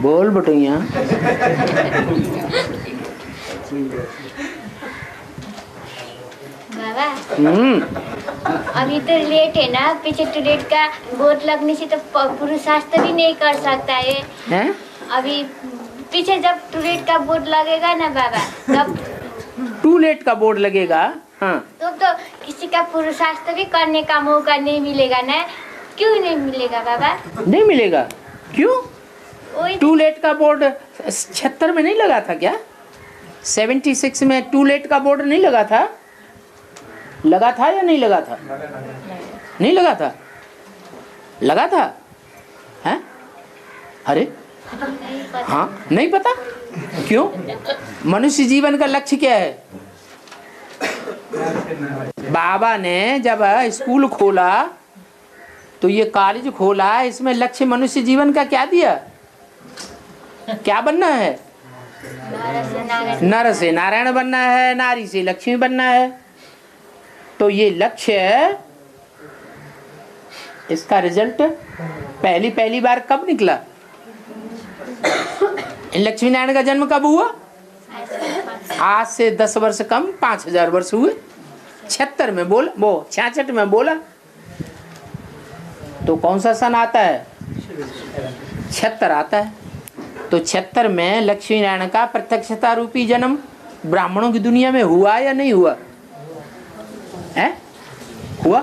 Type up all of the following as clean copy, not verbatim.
बोल बटैया। बाबा अभी तो लेट है ना, पीछे तो लेट का बोर्ड लगने से तो पुरुषार्थ भी नहीं कर सकता है। हैं? अभी पीछे जब टूलेट का बोर्ड लगेगा ना बाबा, तब टू लेट का बोर्ड लगेगा। हाँ तो किसी का पुरुषार्थ भी करने का मौका नहीं मिलेगा ना। क्यों नहीं मिलेगा बाबा? नहीं मिलेगा। क्यों? वही टू लेट का बोर्ड 76 में नहीं लगा था क्या? 76 में टू लेट का बोर्ड नहीं लगा था? लगा था या नहीं लगा था? नहीं लगा था। लगा था? हैं? अरे नहीं पता। हाँ नहीं पता। क्यों? मनुष्य जीवन का लक्ष्य क्या है? बाबा ने जब स्कूल खोला तो ये कॉलेज खोला, इसमें लक्ष्य मनुष्य जीवन का क्या दिया? क्या बनना है? नर से नारायण बनना है, नारी से लक्ष्मी बनना है। तो ये लक्ष्य, इसका रिजल्ट पहली बार कब निकला? लक्ष्मी नारायण का जन्म कब हुआ? आज से 10 वर्ष कम 5000 वर्ष हुए। 76 में बोला, वो 66 में बोला। तो कौन सा सन आता है? 76 आता है। तो 76 में लक्ष्मी नारायण का प्रत्यक्षता रूपी जन्म ब्राह्मणों की दुनिया में हुआ या नहीं हुआ? है? हुआ।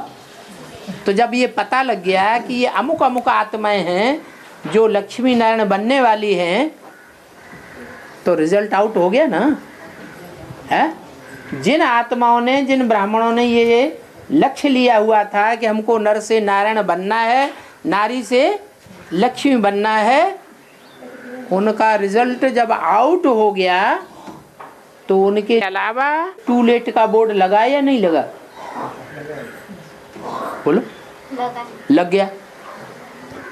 तो जब ये पता लग गया कि ये अमुक अमुक आत्माएं हैं जो लक्ष्मी नारायण बनने वाली हैं, तो रिजल्ट आउट हो गया ना। है? जिन आत्माओं ने, जिन ब्राह्मणों ने ये लक्ष्य लिया हुआ था कि हमको नर से नारायण बनना है, नारी से लक्ष्मी बनना है, उनका रिजल्ट जब आउट हो गया तो उनके अलावा टू लेट का बोर्ड लगा या नहीं लगा? बोलो। लग गया।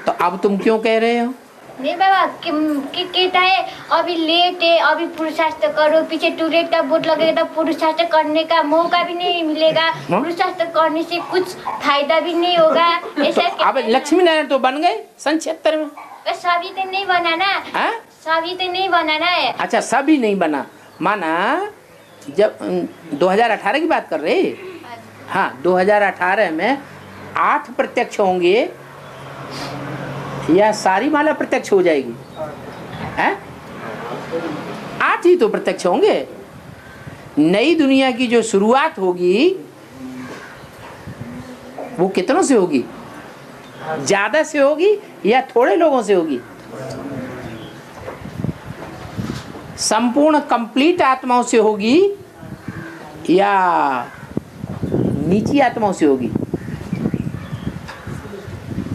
तो अब तुम क्यों कह रहे हो? नहीं बाबा, कहता है अभी लेट है, अभी पुरुषार्थ करो, पीछे टू लेट का बोर्ड लगेगा तो पुरुषार्थ करने का मौका भी नहीं मिलेगा। पुरुषार्थ करने से कुछ फायदा भी नहीं होगा, ऐसा। अब लक्ष्मी नारायण तो बन गए सन 76 में। सभी तो नहीं बना ना। हाँ? सभी तो नहीं बना ना है। अच्छा, सभी नहीं बना। माना जब 2018 की बात कर रहे। हाँ, 2018 में 8 प्रत्यक्ष होंगे या सारी माला प्रत्यक्ष हो जाएगी? हैं? 8 ही तो प्रत्यक्ष होंगे। नई दुनिया की जो शुरुआत होगी वो कितनों से होगी? ज्यादा से होगी या थोड़े लोगों से होगी? संपूर्ण कंप्लीट आत्माओं से होगी या नीची आत्माओं से होगी?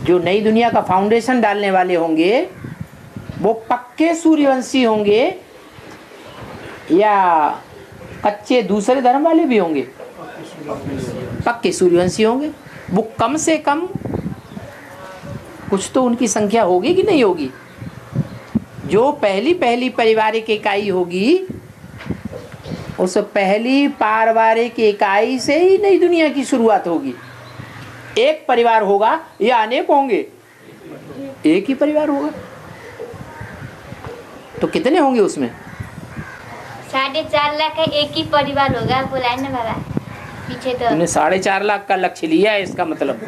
जो नई दुनिया का फाउंडेशन डालने वाले होंगे वो पक्के सूर्यवंशी होंगे या कच्चे दूसरे धर्म वाले भी होंगे? पक्के सूर्यवंशी होंगे। वो कम से कम कुछ तो उनकी संख्या होगी कि नहीं होगी? जो पहली पारिवारिक इकाई होगी, उस पहली पारिवारिक इकाई से ही नई दुनिया की शुरुआत होगी। एक परिवार होगा या अनेक होंगे? एक ही परिवार होगा। तो कितने होंगे उसमें? 4.5 लाख का एक ही परिवार होगा, बोला है ना बाबा पीछे। तो तुमने 4.5 लाख का लक्ष्य लिया है, इसका मतलब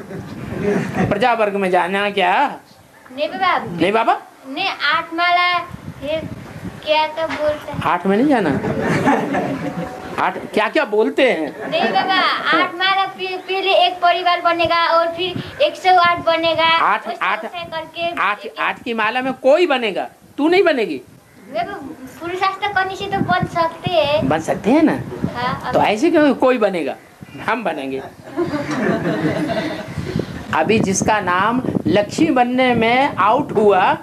प्रजा वर्ग में जाना क्या? नहीं बाबा। नहीं बाबा, नहीं 8 माला ये क्या क्या बोलते हैं? 8 में नहीं जाना। 8 क्या क्या बोलते हैं? नहीं बाबा, 8 माला पहले एक परिवार बनेगा और फिर 108 बनेगा। 8 की माला में कोई बनेगा, तू नहीं बनेगी। पुरुषार्थ करने से तो बन सकते हैं। बन सकते हैं ना। हाँ, तो ऐसे क्यों कोई बनेगा? हम बनेंगे। अभी जिसका नाम लक्ष्मी बनने में आउट हुआ,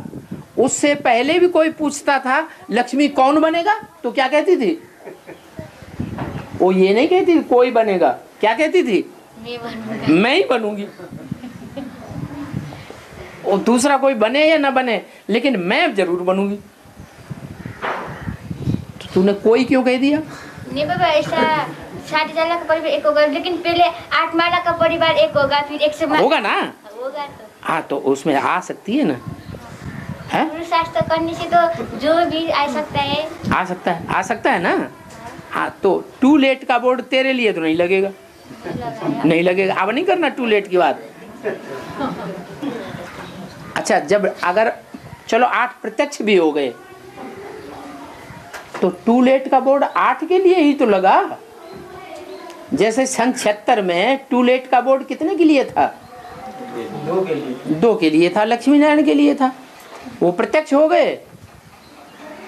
उससे पहले भी कोई पूछता था लक्ष्मी कौन बनेगा, तो क्या कहती थी? वो ये नहीं कहती थी कोई बनेगा, क्या कहती थी? मैं ही बनूंगी। वो दूसरा कोई बने या ना बने, लेकिन मैं जरूर बनूंगी। तो तूने कोई क्यों कह दिया? नहीं बाबा, ऐसा 4.5 लाख का परिवार एक होगा, लेकिन पहले 8 माला का परिवार एक होगा, फिर 100 होगा ना। होगा तो। हाँ, तो उसमें आ सकती है ना। है? पुरुषार्थ करने से तो जो भी आ सकता है। आ सकता है ना। हाँ, तो टू लेट का बोर्ड तेरे लिए तो नहीं लगेगा, नहीं लगेगा। अब नहीं करना टू लेट की बात। अच्छा, जब अगर चलो 8 प्रत्यक्ष भी हो गए तो टू लेट का बोर्ड 8 के लिए ही तो लगा। जैसे सन 76 में टू लेट का बोर्ड कितने के लिए था? 2 के लिए था, लक्ष्मी नारायण के लिए था। वो प्रत्यक्ष हो गए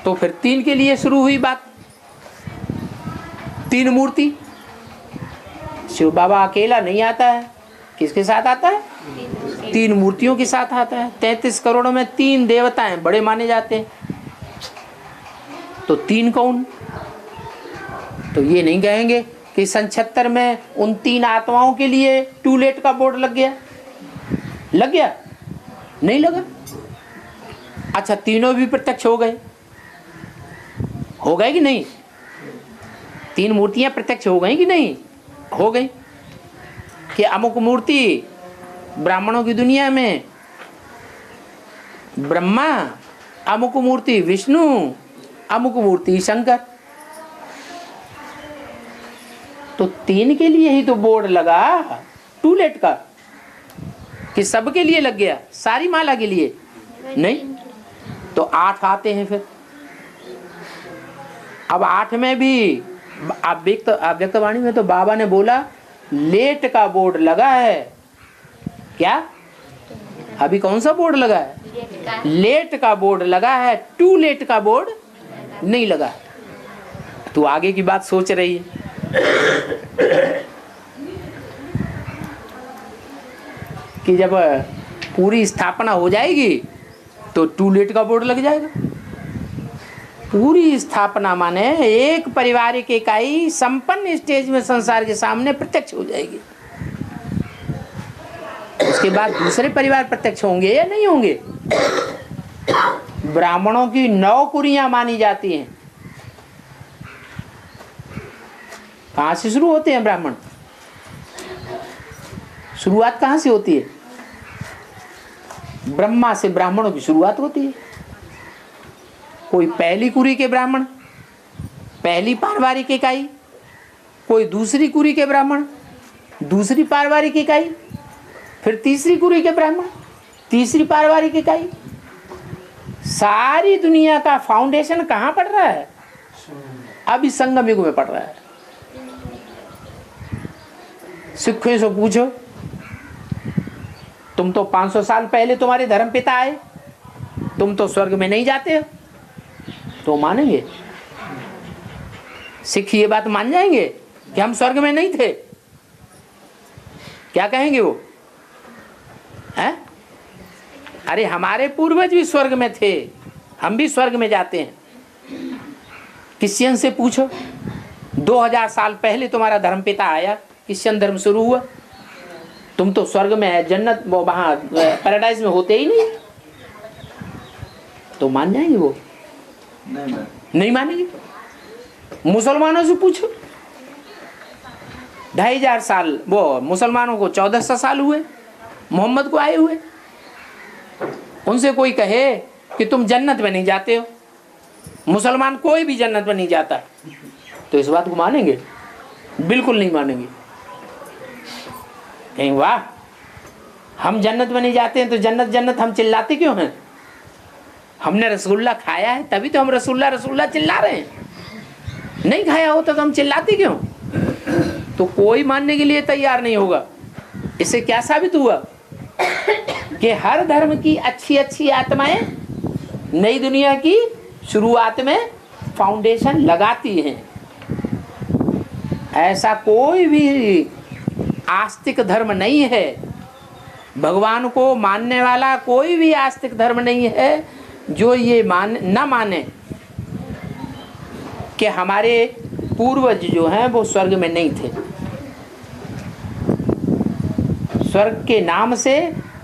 तो फिर 3 के लिए शुरू हुई बात। 3 मूर्ति। शिव बाबा अकेला नहीं आता है, किसके साथ आता है? 3 मूर्तियों के साथ आता है। 33 करोड़ में 3 देवताएं बड़े माने जाते हैं, तो 3 कौन? तो ये नहीं कहेंगे कि सन 76 में उन 3 आत्माओं के लिए टू लेट का बोर्ड लग गया। लग गया? नहीं लगा। अच्छा, तीनों भी प्रत्यक्ष हो गए कि नहीं? 3 मूर्तियां प्रत्यक्ष हो गई कि नहीं? हो गई। कि अमुक मूर्ति ब्राह्मणों की दुनिया में ब्रह्मा, अमुक मूर्ति विष्णु, अमुक मूर्ति शंकर। तो 3 के लिए ही तो बोर्ड लगा टू लेट का, कि सबके लिए लग गया, सारी माला के लिए नहीं। तो 8 आते हैं फिर। अब 8 में भी अव्यक्तवाणी में तो बाबा ने बोला लेट का बोर्ड लगा है। क्या? अभी कौन सा बोर्ड लगा है? लेट का बोर्ड लगा है, टू लेट का बोर्ड नहीं लगा। तू आगे की बात सोच रही है। कि जब पूरी स्थापना हो जाएगी तो टू लेट का बोर्ड लग जाएगा। पूरी स्थापना माने एक पारिवारिक इकाई संपन्न स्टेज में संसार के सामने प्रत्यक्ष हो जाएगी। उसके बाद दूसरे परिवार प्रत्यक्ष होंगे या नहीं होंगे? ब्राह्मणों की 9 कुरियां मानी जाती हैं। कहां से शुरू होते हैं ब्राह्मण? शुरुआत कहां से होती है? ब्रह्मा से ब्राह्मणों की शुरुआत होती है। कोई पहली कुरी के ब्राह्मण, पहली पारिवारिक इकाई, कोई दूसरी कुरी के ब्राह्मण, दूसरी पारिवारिक इकाई, फिर तीसरी कुरी के ब्राह्मण, तीसरी पारिवारिक इकाई। सारी दुनिया का फाउंडेशन कहां पड़ रहा है? अभी संगम युग में पड़ रहा है। सिखों से पूछो, तुम तो 500 साल पहले तुम्हारे धर्म पिता आए, तुम तो स्वर्ग में नहीं जाते हो, तो मानेंगे? सिख ये बात मान जाएंगे कि हम स्वर्ग में नहीं थे? क्या कहेंगे वो? हैं? अरे हमारे पूर्वज भी स्वर्ग में थे, हम भी स्वर्ग में जाते हैं। क्रिश्चियन से पूछो, 2000 साल पहले तुम्हारा धर्म पिता आया, क्रिश्चियन धर्म शुरू हुआ, तुम तो स्वर्ग में है, जन्नत वहां पैराडाइज में होते ही नहीं, तो मान जाएंगे वो? नहीं मानेंगे। मुसलमानों से पूछो, 2500 साल, वो मुसलमानों को 1400 साल हुए मोहम्मद को आए हुए। उनसे कोई कहे कि तुम जन्नत में नहीं जाते हो, मुसलमान कोई भी जन्नत में नहीं जाता, तो इस बात को मानेंगे? बिल्कुल नहीं मानेंगे। कहेंगे वाह, हम जन्नत में नहीं जाते हैं तो जन्नत जन्नत हम चिल्लाते क्यों हैं? हमने रसगुल्ला खाया है तभी तो हम रसगुल्ला रसगुल्ला चिल्ला रहे हैं। नहीं खाया होता तो हम चिल्लाते क्यों? तो कोई मानने के लिए तैयार नहीं होगा। इससे क्या साबित हुआ कि हर धर्म की अच्छी अच्छी आत्माएं नई दुनिया की शुरुआत में फाउंडेशन लगाती हैं। ऐसा कोई भी आस्तिक धर्म नहीं है, भगवान को मानने वाला कोई भी आस्तिक धर्म नहीं है जो ये न माने कि हमारे पूर्वज जो हैं वो स्वर्ग में नहीं थे। स्वर्ग के नाम से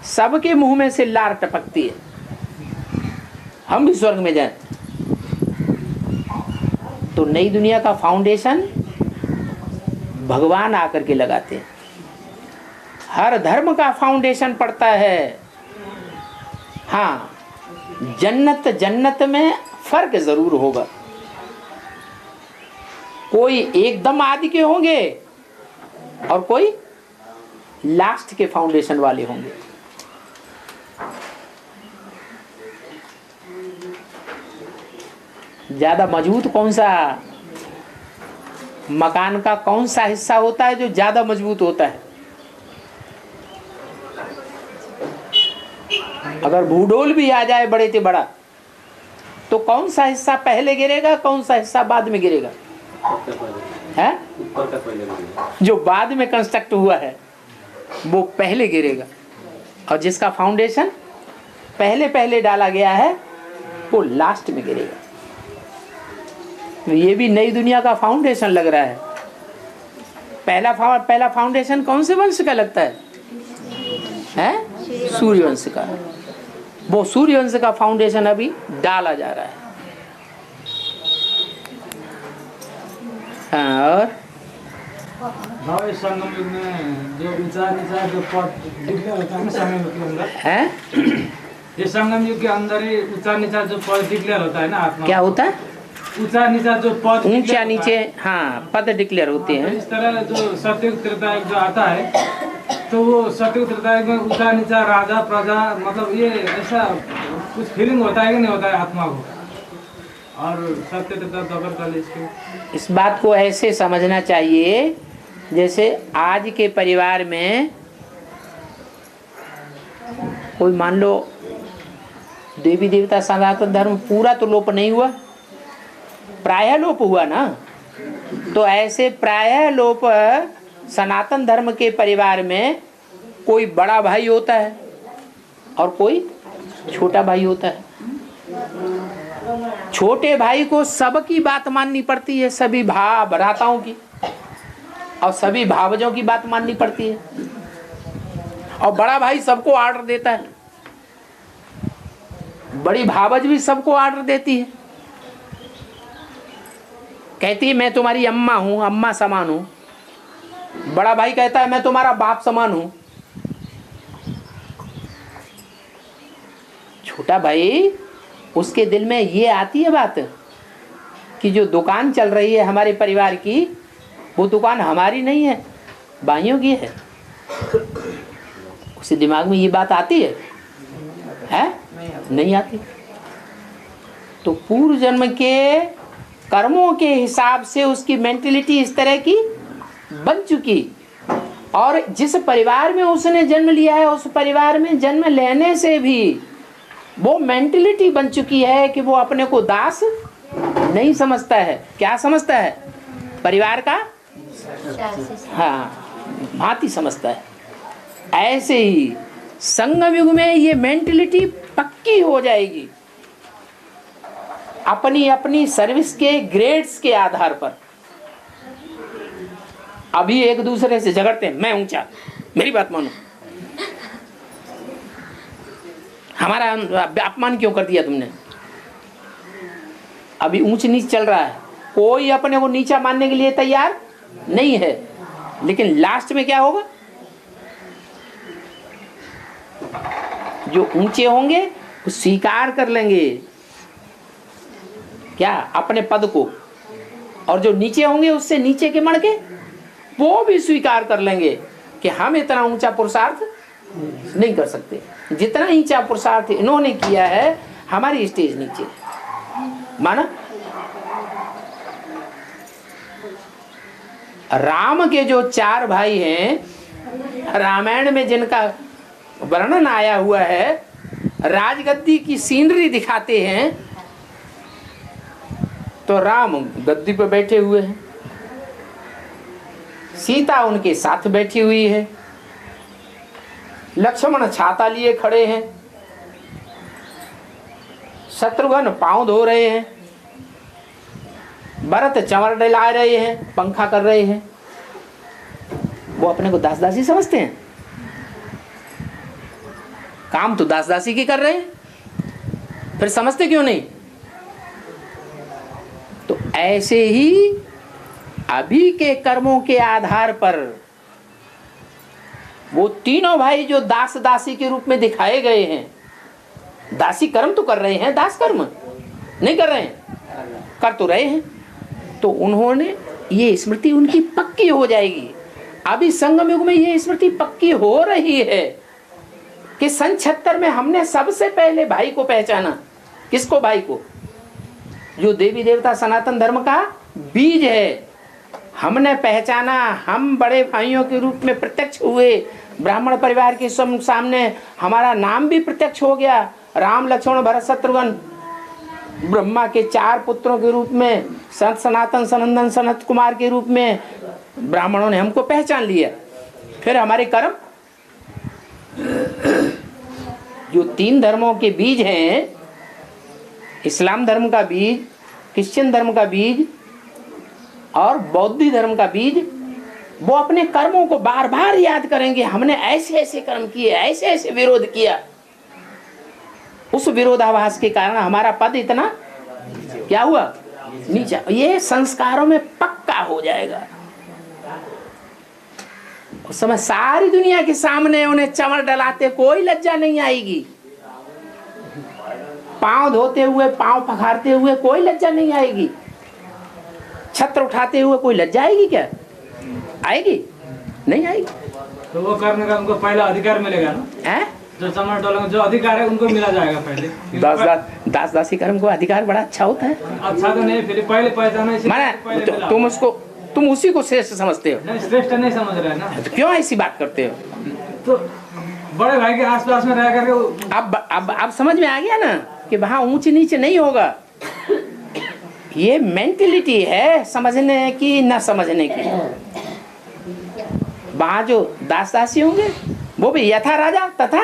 सबके मुंह में से लार टपकती है, हम भी स्वर्ग में जाएं। तो नई दुनिया का फाउंडेशन भगवान आकर के लगाते हैं। हर धर्म का फाउंडेशन पड़ता है। हाँ, जन्नत जन्नत में फर्क जरूर होगा। कोई एकदम आदि के होंगे और कोई लास्ट के फाउंडेशन वाले होंगे। ज्यादा मजबूत कौन सा मकान का कौन सा हिस्सा होता है जो ज्यादा मजबूत होता है? अगर भूडोल भी आ जाए बड़े से बड़ा, तो कौन सा हिस्सा पहले गिरेगा, कौन सा हिस्सा बाद में गिरेगा? है जो बाद में कंस्ट्रक्ट हुआ है वो पहले गिरेगा, और जिसका फाउंडेशन पहले पहले डाला गया है वो लास्ट में गिरेगा। ये भी नई दुनिया का फाउंडेशन लग रहा है। पहला फाउंडेशन कौन से वंश का लगता है? सूर्यवंश का। वो सूर्यवंश का फाउंडेशन अभी डाला जा रहा है। और संगम युग में जो ऊंचा नीचा जो पद दिखने होता है ना संगम युग के अंदर, है ये संगम युग के अंदर ही ऊंचा नीचा जो पद डिक्लेयर होता है ना आत्मा। क्या होता है? ऊंचा नीचा जो पद ऊंचा नीचे, हाँ, पद डिक्लेयर होते हैं। इस तरह जो सतयुग त्रेतायुग जो आता है, तो वो सतयुग त्रेतायुग में ऊंचा नीचा राजा प्रजा, मतलब ये ऐसा कुछ फीलिंग होता है कि नहीं होता है आत्मा को? और सत्य त्रेता द्वापर काल इसके इस बात को ऐसे समझना चाहिए जैसे आज के परिवार में कोई मान लो देवी देवता सनातन धर्म पूरा तो लोप नहीं हुआ, प्रायः लोप हुआ ना। तो ऐसे प्रायः लोप सनातन धर्म के परिवार में कोई बड़ा भाई होता है और कोई छोटा भाई होता है। छोटे भाई को सबकी बात माननी पड़ती है, सभी भ्राताओं की, और सभी भावजों की बात माननी पड़ती है। और बड़ा भाई सबको ऑर्डर देता है, बड़ी भावज भी सबको ऑर्डर देती है, कहती है मैं तुम्हारी अम्मा हूं, अम्मा समान हूं। बड़ा भाई कहता है मैं तुम्हारा बाप समान हूं। छोटा भाई, उसके दिल में ये आती है बात कि जो दुकान चल रही है हमारे परिवार की, वो दुकान हमारी नहीं है, भाइयों की है। उसके दिमाग में ये बात आती है? नहीं आती। तो पूर्व जन्म के कर्मों के हिसाब से उसकी मेंटलिटी इस तरह की बन चुकी, और जिस परिवार में उसने जन्म लिया है उस परिवार में जन्म लेने से भी वो मेंटलिटी बन चुकी है कि वो अपने को दास नहीं समझता है। क्या समझता है? परिवार का भांति समझता है। ऐसे ही संगम युग में ये मेंटलिटी पक्की हो जाएगी, अपनी अपनी सर्विस के ग्रेड्स के आधार पर। अभी एक दूसरे से झगड़ते हैं, मैं ऊंचा, मेरी बात मानो, हमारा अपमान क्यों कर दिया तुमने। अभी ऊंच नीच चल रहा है, कोई अपने को नीचा मानने के लिए तैयार नहीं है। लेकिन लास्ट में क्या होगा? जो ऊंचे होंगे वो स्वीकार कर लेंगे क्या अपने पद को, और जो नीचे होंगे उससे नीचे के मण के वो भी स्वीकार कर लेंगे कि हम इतना ऊंचा पुरुषार्थ नहीं कर सकते। जितना ऊंचा पुरुषार्थ इन्होंने किया है, हमारी स्टेज नीचे है। माना राम के जो 4 भाई हैं, रामायण में जिनका वर्णन आया हुआ है, राजगद्दी की सीनरी दिखाते हैं तो राम गद्दी पर बैठे हुए हैं, सीता उनके साथ बैठी हुई है, लक्ष्मण छाता लिए खड़े हैं, शत्रुघ्न पांव धो रहे हैं, भरत चंवर डला रहे हैं, पंखा कर रहे हैं। वो अपने को दास दासी समझते हैं? काम तो दास दासी के कर रहे हैं, फिर समझते क्यों नहीं? तो ऐसे ही अभी के कर्मों के आधार पर वो तीनों भाई जो दास दासी के रूप में दिखाए गए हैं, दासी कर्म तो कर रहे हैं, दास कर्म नहीं कर रहे हैं, कर तो रहे हैं। तो उन्होंने ये स्मृति उनकी पक्की हो जाएगी। अभी संगम युग में ये स्मृति पक्की हो रही है कि सन 76 में हमने सबसे पहले भाई को पहचाना। किसको? भाई को, जो देवी देवता सनातन धर्म का बीज है, हमने पहचाना। हम बड़े भाइयों के रूप में प्रत्यक्ष हुए, ब्राह्मण परिवार के सामने हमारा नाम भी प्रत्यक्ष हो गया। राम लक्ष्मण भरत शत्रुघ्न, ब्रह्मा के 4 पुत्रों के रूप में, संत सनातन सनंदन सनत कुमार के रूप में ब्राह्मणों ने हमको पहचान लिया। फिर हमारे कर्म, जो 3 धर्मों के बीज हैं, इस्लाम धर्म का बीज, क्रिश्चियन धर्म का बीज और बौद्ध धर्म का बीज, वो अपने कर्मों को बार बार याद करेंगे। हमने ऐसे ऐसे कर्म किए, ऐसे ऐसे विरोध किया, उस विरोधाभास के कारण हमारा पद इतना क्या हुआ, नीचा। ये संस्कारों में पक्का हो जाएगा। उस समय सारी दुनिया के सामने उन्हें चमड़ डलाते कोई लज्जा नहीं आएगी, पांव धोते हुए, पांव पखारते हुए कोई लज्जा नहीं आएगी, छत्र उठाते हुए कोई लज्जा आएगी क्या? आएगी? नहीं आएगी। तो वो करने का उनको पहला अधिकार मिलेगा ना? है जो चमड़ डोलेंगे, जो अधिकार है उनको मिला जाएगा पहले। दास दासी कर्म को अधिकार बड़ा अच्छा होता है। अच्छा तो नहीं, फिर पहले पहचाना, माना तुम उसी को श्रेष्ठ समझते हो। नहीं, श्रेष्ठ नहीं समझ रहे ना। तो क्यों ऐसी बात करते हो? तो बड़े भाई के आसपास में रह करके अब समझ में आ गया ना कि वहाँ ऊंच नीचे नहीं होगा। ये मेंटेलिटी है समझने की न समझने की। वहाँ जो दास दासी होंगे वो भी यथा राजा तथा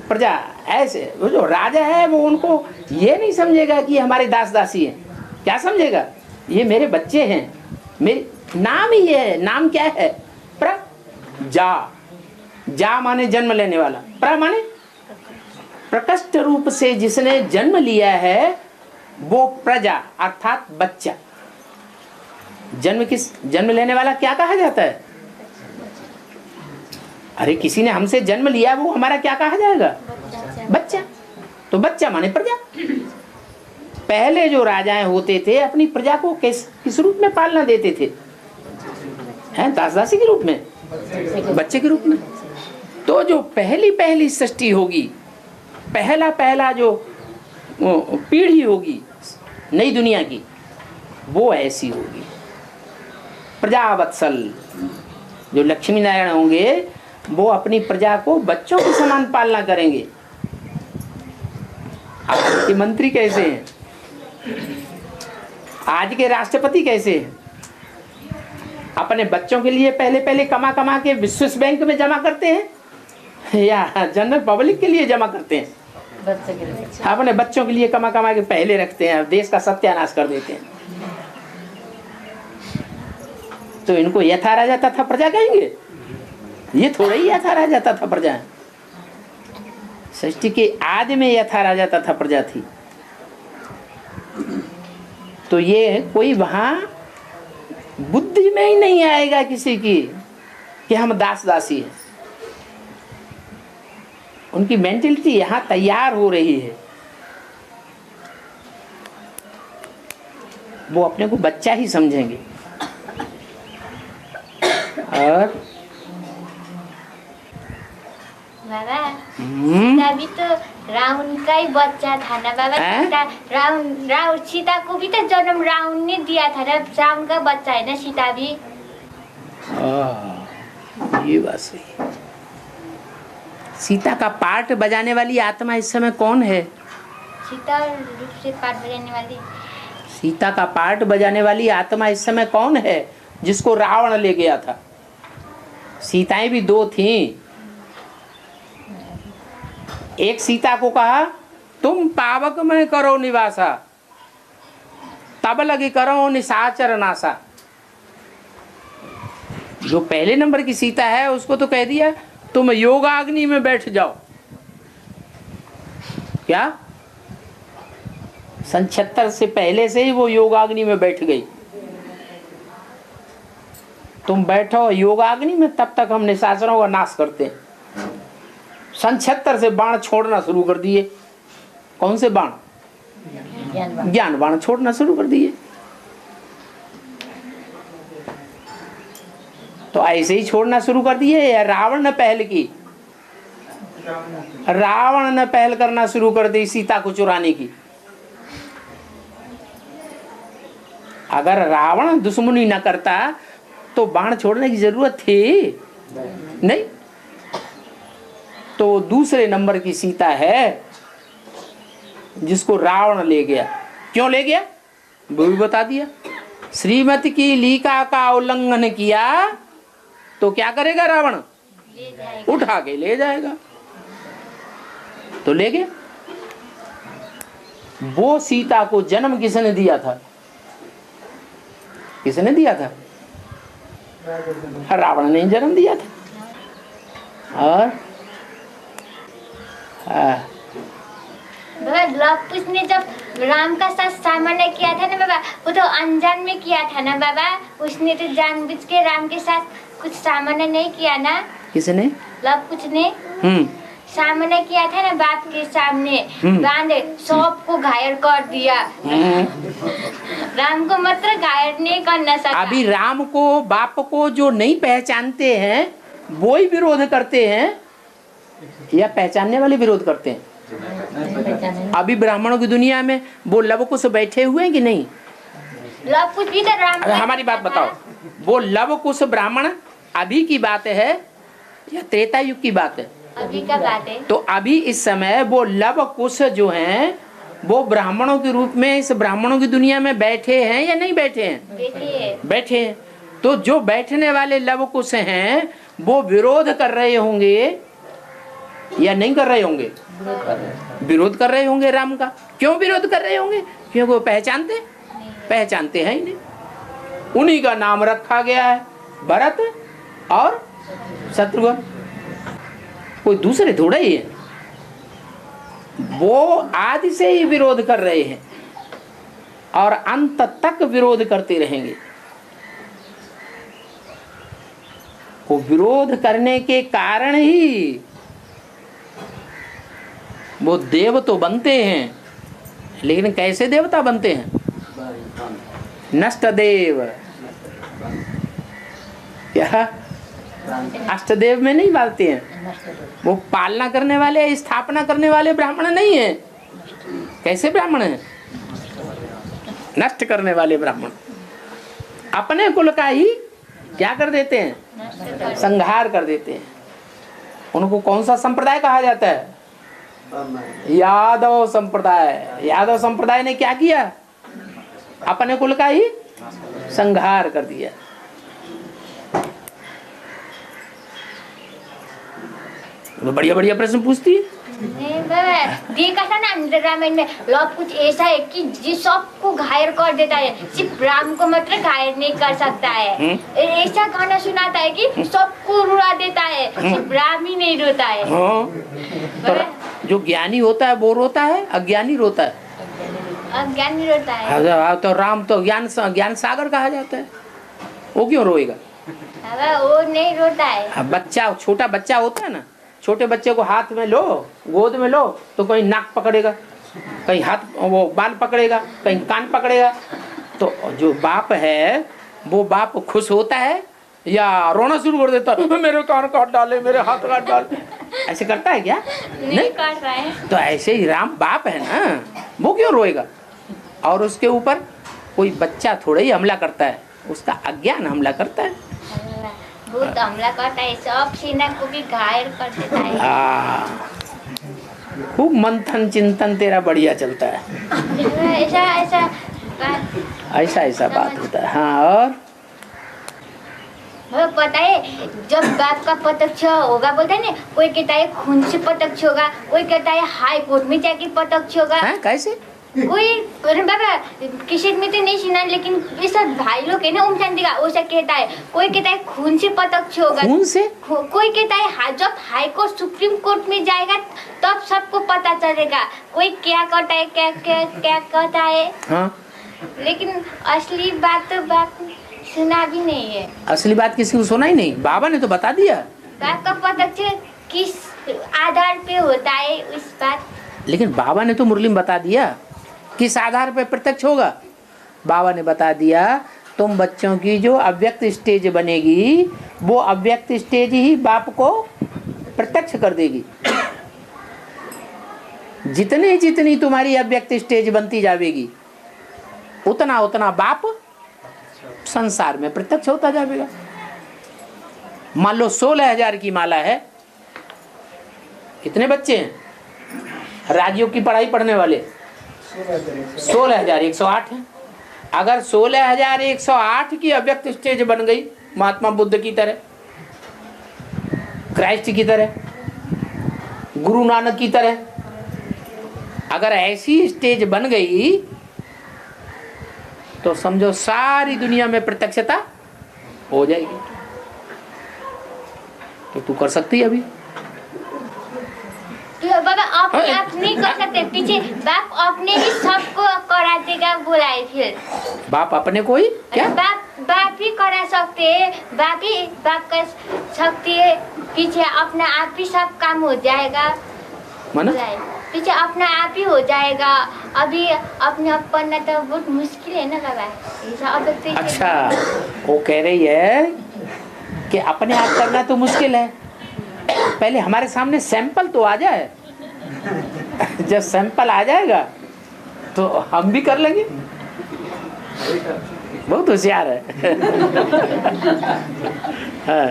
प्रजा, ऐसे। वो जो राजा है वो उनको ये नहीं समझेगा कि हमारे दास दासी हैं। क्या समझेगा? ये मेरे बच्चे हैं, मेरे नाम ही है। नाम क्या है? प्रजा। जा माने जन्म लेने वाला, प्र माने प्रकट रूप से जिसने जन्म लिया है वो प्रजा अर्थात बच्चा। जन्म लेने वाला क्या कहा जाता है? अरे किसी ने हमसे जन्म लिया, वो हमारा क्या कहा जाएगा? बच्चा। तो बच्चा माने प्रजा। पहले जो राजाएं होते थे अपनी प्रजा को किस रूप में पालना देते थे? हैं? दास दासी के रूप में, बच्चे के रूप में। तो जो पहली सृष्टि होगी, पहला जो पीढ़ी होगी नई दुनिया की, वो ऐसी होगी। प्रजावत्सल जो लक्ष्मी नारायण होंगे वो अपनी प्रजा को बच्चों के समान पालना करेंगे। आज के मंत्री कैसे हैं? आज के राष्ट्रपति कैसे हैं? अपने बच्चों के लिए पहले कमा के स्विस बैंक में जमा करते हैं या जनरल पब्लिक के लिए जमा करते हैं? अपने बच्चों के लिए कमा के पहले रखते हैं, देश का सत्यानाश कर देते हैं। तो इनको यथा राजा तथा प्रजा कहेंगे? ये थोड़ा ही यथा राजा तथा प्रजा है। सृष्टि के आदि में यथा राजा तथा प्रजा थी। तो ये कोई वहां बुद्धि में ही नहीं आएगा किसी की कि हम दास दासी हैं। उनकी मेंटलिटी यहाँ तैयार हो रही है। वो अपने को बच्चा ही समझेंगे। और बाबा सीता भी तो रावण का ही बच्चा था ना बाबा। सीता को भी तो जन्म रावण ने दिया था ना, रावण का बच्चा है ना सीता भी। ये बात सही। सीता का पार्ट बजाने वाली आत्मा इस समय कौन है? सीता रूप से पार्ट बजाने वाली, सीता का पार्ट बजाने वाली आत्मा इस समय कौन है जिसको रावण ले गया था? सीताएं भी 2 थीं। एक सीता को कहा तुम पावक में करो निवासा, तब लगी करो निशाचर नासा। जो पहले नंबर की सीता है उसको तो कह दिया तुम योगाग्नि में बैठ जाओ। क्या? सन 76 से पहले से ही वो योगाग्नि में बैठ गई। तुम बैठो योगाग्नि में, तब तक हम निशाचरों का नाश करते हैं। सन 76 से बाण छोड़ना शुरू कर दिए। कौन से बाण? ज्ञान बाण छोड़ना शुरू कर दिए। तो ऐसे ही छोड़ना शुरू कर दिए या रावण ने पहल की? रावण ने पहल करना शुरू कर दी सीता को चुराने की। अगर रावण दुश्मनी न करता तो बाण छोड़ने की जरूरत थी नहीं। तो दूसरे नंबर की सीता है जिसको रावण ले गया। क्यों ले गया वो भी बता दिया। श्रीमती की लीका का उल्लंघन किया तो क्या करेगा रावण? उठा के ले जाएगा। तो ले गया। वो सीता को जन्म किसने दिया था? किसने दिया था? रावण ने जन्म दिया था। और बाबा लव कुश ने जब राम का साथ सामना किया था ना बाबा, वो तो अनजान में किया था ना बाबा। उसने तो जानबूझ के राम के साथ कुछ सामना नहीं किया ना। किसने? लव कुश ने सामना किया था ना बाप के सामने। बांधे सबको घायल कर दिया। राम को मतलब घायल नहीं करना सका। अभी राम को बाप को जो नहीं पहचानते हैं वो ही विरोध करते हैं या पहचानने वाले विरोध करते हैं? अभी ब्राह्मणों की दुनिया में वो लव कुश बैठे हुए हैं कि नहीं? लव कुश भी तो राम। अरे हमारी बात बताओ, वो लव कुश ब्राह्मण अभी की बात है या त्रेता युग की बात है? अभी का बात है। तो अभी इस समय वो लव कुश जो हैं वो ब्राह्मणों के रूप में इस ब्राह्मणों की दुनिया में बैठे हैं या नहीं बैठे हैं? बैठे हैं। तो जो बैठने वाले लव कुश हैं वो विरोध कर रहे होंगे या नहीं कर रहे होंगे? विरोध कर रहे होंगे राम का। क्यों विरोध कर रहे होंगे? क्योंकि वो पहचानते हैं ही नहीं। उन्हीं का नाम रखा गया है भरत और शत्रुघ्न, कोई दूसरे थोड़ा ही है। वो आदि से ही विरोध कर रहे हैं और अंत तक विरोध करते रहेंगे। वो विरोध करने के कारण ही वो देव तो बनते हैं, लेकिन कैसे देवता बनते हैं? नष्ट देव। क्या अष्टदेव में नहीं पालते हैं? वो पालना करने वाले, स्थापना करने वाले ब्राह्मण नहीं है। कैसे ब्राह्मण है? नष्ट करने वाले ब्राह्मण। अपने कुल का ही क्या कर देते हैं? संहार कर देते हैं। उनको कौन सा संप्रदाय कहा जाता है? यादव संप्रदाय। यादव संप्रदाय ने क्या किया? अपने कुल का ही संहार कर दिया। तो बढ़िया बढ़िया प्रश्न पूछती है। देखा था ना रामायण में, लव कुछ ऐसा है कि जिस सबको घायल कर देता है, सिर्फ राम को मतलब घायल नहीं कर सकता है। ऐसा गाना सुनाता है कि सबको रुला देता है, सिर्फ राम ही नहीं रोता है। तो जो ज्ञानी होता है वो रोता है, अज्ञानी रोता है? अज्ञानी रोता है। तो राम तो ज्ञान सागर कहा जाता है। वो क्यों रोएगा? वो नहीं रोता है। बच्चा, छोटा बच्चा होता है ना, छोटे बच्चे को हाथ में लो, गोद में लो, तो कहीं नाक पकड़ेगा, कहीं हाथ वो बाल पकड़ेगा, कहीं कान पकड़ेगा। तो जो बाप है वो बाप खुश होता है या रोना शुरू कर देता है? मेरे कान काट डाले, मेरे हाथ काट डाले, ऐसे करता है क्या? नहीं कर रहा है। तो ऐसे ही राम बाप है ना, वो क्यों रोएगा? और उसके ऊपर कोई बच्चा थोड़ा ही हमला करता है, उसका अज्ञान हमला करता है। भूत हमला करता है, सब सीना को भी घायल कर देता है। खूब मंथन चिंतन तेरा बढ़िया चलता है। ऐसा बात होता है। हाँ, और पता है जब बाप का प्रत्यक्ष होगा बोलते हैं ना, कोई कहता है खून से प्रत्यक्ष होगा, कोई कहता है हाई कोर्ट में जाके प्रत्यक्ष होगा। कैसे? कोई बाबा किसी में तो नहीं सुना, लेकिन ये सब भाई लोग है ना ओम शांति का, वो सब कहता है। कोई कहता है खून से प्रत्यक्ष होगा। खून से? कोई कहता है जब हाई कोर्ट सुप्रीम कोर्ट में जाएगा तब सबको पता चलेगा। कोई क्या करता है, क्या क्या क्या कहता है। हाँ। लेकिन असली बात तो बात सुना भी नहीं है। असली बात किसी को सुना ही नहीं। बाबा ने तो बता दिया। बात का प्रत्यक्ष किस आधार पे होता है उस बात। लेकिन बाबा ने तो मुरली में बता दिया किस आधार पर प्रत्यक्ष होगा। बाबा ने बता दिया तुम बच्चों की जो अव्यक्त स्टेज बनेगी वो अव्यक्त स्टेज ही बाप को प्रत्यक्ष कर देगी। जितनी जितनी तुम्हारी अव्यक्त स्टेज बनती जाएगी उतना उतना बाप संसार में प्रत्यक्ष होता जाएगा। मान लो 16,000 की माला है, कितने बच्चे हैं राजयोग की पढ़ाई पढ़ने वाले? 16,108 है। अगर 16,108 की अव्यक्त स्टेज बन गई महात्मा बुद्ध की तरह, क्राइस्ट की तरह, गुरु नानक की तरह, अगर ऐसी स्टेज बन गई तो समझो सारी दुनिया में प्रत्यक्षता हो जाएगी। तो तू कर सकती है अभी? तो बाबा आप नहीं कर सकते, पीछे बाप अपने ही सबको करा देगा बुलाए। फिर बाप अपने को ही क्या? बाप ही करा सकते हैं, बाप कर सकती है। पीछे अपना आप ही सब काम हो जाएगा। माना पीछे अपना आप ही हो जाएगा। अभी अपने आप पढ़ना तो बहुत मुश्किल है ना बाबा। अच्छा, वो कह रही है कि अपने आप करना तो मुश्किल है, पहले हमारे सामने सैंपल तो आ जाए। जब सैंपल आ जाएगा तो हम भी कर लेंगे। बहुत होशियार है। हाँ,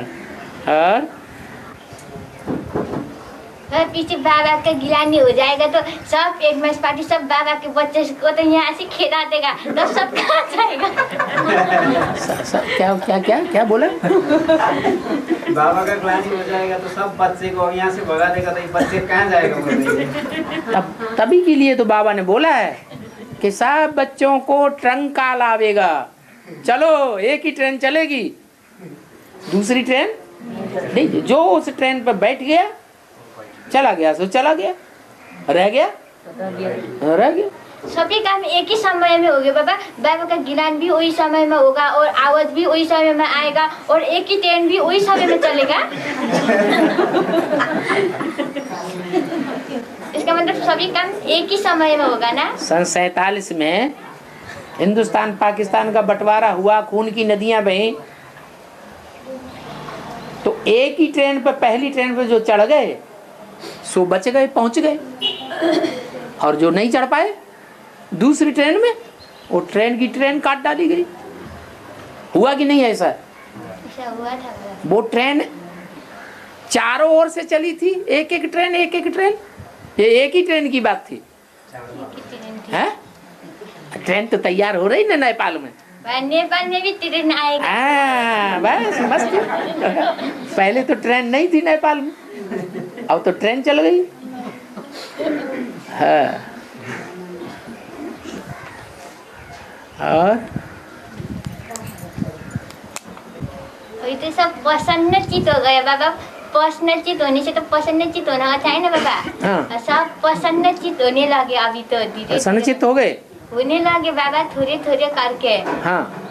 और पीछे बाबा का गिलानी हो जाएगा तो सब एडवांस पार्टी सब बाबा के बच्चे को तो यहाँ से खेला देगा तो सब कहाँ जाएगा? क्या क्या क्या क्या बोला? बाबा का गिलानी हो जाएगा तो सब बच्चे को यहाँ से भगा देगा तो ये बच्चे कहाँ जाएगा? तभी के लिए तो बाबा ने बोला है कि सब बच्चों को ट्रंका लावेगा। चलो एक ही ट्रेन चलेगी, दूसरी ट्रेन नहीं। जो उस ट्रेन पर बैठ गया चला गया, सो चला गया, रह गया रह गया। सभी काम एक ही समय में होगा बाबा। बाबा का गिलान भी वही समय में होगा और आवाज भी वही समय में आएगा और एक ही ट्रेन भी वही समय में चलेगा। इसका मतलब सभी काम एक ही समय में होगा ना। सन 47 में हिंदुस्तान पाकिस्तान का बंटवारा हुआ, खून की नदियां बही, तो एक ही ट्रेन पर, पहली ट्रेन पर जो चढ़ गए सो बच गए, पहुंच गए, और जो नहीं चढ़ पाए दूसरी ट्रेन में, वो ट्रेन की ट्रेन काट डाली गई। हुआ कि नहीं ऐसा? ऐसा हुआ था। वो ट्रेन चारों ओर से चली थी, एक एक ट्रेन, ये एक ही ट्रेन की बात थी। हैं? ट्रेन तो तैयार हो रही ना नेपाल में। नेपाल में भी ट्रेन आएगा। बस मस्त। पहले तो ट्रेन नहीं थी नेपाल में, अब तो ट्रेन चल गई। हाँ, और तो सब प्रसन्नचित हो गए बाबा। प्रसन्नचित होने से तो प्रसन्नचित होना अच्छा है ना बाबा। हाँ। सब प्रसन्नचित होने लगे अभी तो धीरे। प्रसन्नचित हो गए, होने लगे बाबा थोड़े थोड़े करके। हाँ।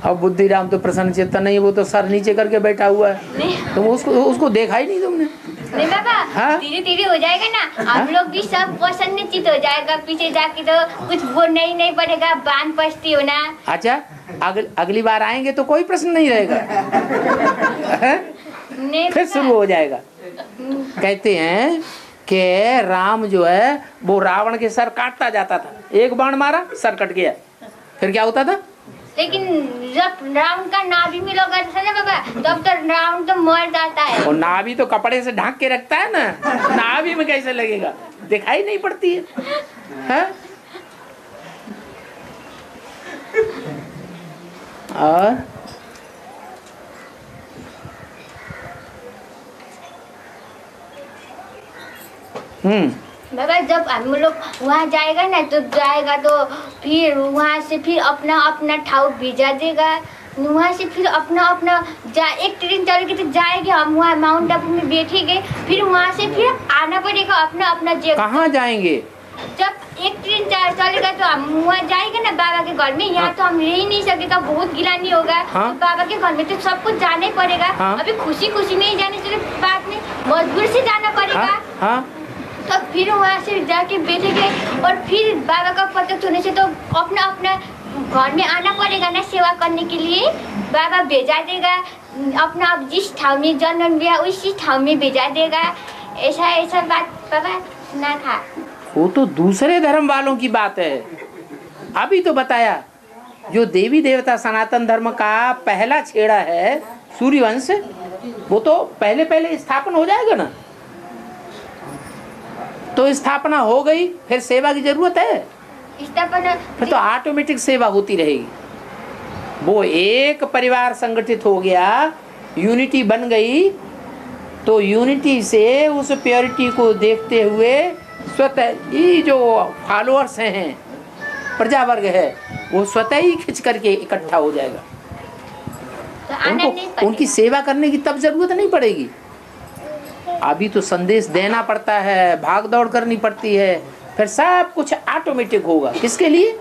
अब बुद्धिराम तो प्रसन्न चेता नहीं है, वो तो सर नीचे करके बैठा हुआ है। तुम उसको देखा ही नहीं तुमने? नहीं बाबा, हाँ? धीरे धीरे हो जाएगा ना। हम लोग भी सब प्रसन्नचित हो जाएगा। पीछे जाके तो कुछ वो नहीं पड़ेगा, बान पस्ती होना। अच्छा, अगली बार आएंगे तो कोई प्रश्न नहीं रहेगा। फिर शुरू हो जाएगा। कहते हैं कि राम जो है वो रावण के सर काटता जाता था, एक बाण मारा सर कट गया, फिर क्या होता था? लेकिन जब रावण का नाभि में लगा था ना बाबा, तब तो रावण तो मर जाता है। और नाभि तो कपड़े से ढक के रखता है ना, नाभि में कैसे लगेगा? दिखाई नहीं पड़ती है? और बाबा जब हम लोग वहाँ जाएगा ना तो फिर वहाँ से फिर अपना अपना ठाव भेजा देगा। वहाँ से फिर अपना एक ट्रेन चलेगी तो जाएंगे हम वहाँ माउंट आबू में बैठेंगे, फिर वहाँ से फिर आना पड़ेगा अपना जगह। कहाँ जाएंगे? जब एक ट्रेन चलेगा तो हम वहाँ जाएंगे ना बाबा के घर में। यहाँ तो हम रह ही नहीं सकेगा, बहुत गिलानी होगा। तो बाबा के घर में तो सब कुछ जाना ही पड़ेगा। अभी खुशी नहीं जाने चले, बाद में मजबूर से जाना पड़ेगा। तो फिर वहाँ से जाके बैठेंगे और फिर बाबा का प्रत्यक्ष होने से तो अपना अपना घर में आना पड़ेगा ना सेवा करने के लिए। बाबा भेजा देगा, अपना अब जिस ठाव में जन्म लिया उसी ठाव में भेजा देगा। ऐसा ऐसा बात बाबा सुना था। वो तो दूसरे धर्म वालों की बात है। अभी तो बताया जो देवी देवता सनातन धर्म का पहला छेड़ा है सूर्यवंश, वो तो पहले पहले स्थापन हो जाएगा ना। तो स्थापना हो गई, फिर सेवा की जरूरत है, स्थापना फिर तो ऑटोमेटिक सेवा होती रहेगी। वो एक परिवार संगठित हो गया, यूनिटी बन गई, तो यूनिटी से उस प्योरिटी को देखते हुए स्वतः ही जो फॉलोअर्स हैं, प्रजा वर्ग है, वो स्वतः ही खिंच करके इकट्ठा हो जाएगा। तो आना नहीं उनको पड़ेगा। उनकी सेवा करने की तब जरूरत नहीं पड़ेगी। अभी तो संदेश देना पड़ता है, भाग दौड़ करनी पड़ती है, फिर सब कुछ ऑटोमेटिक होगा। किसके लिए?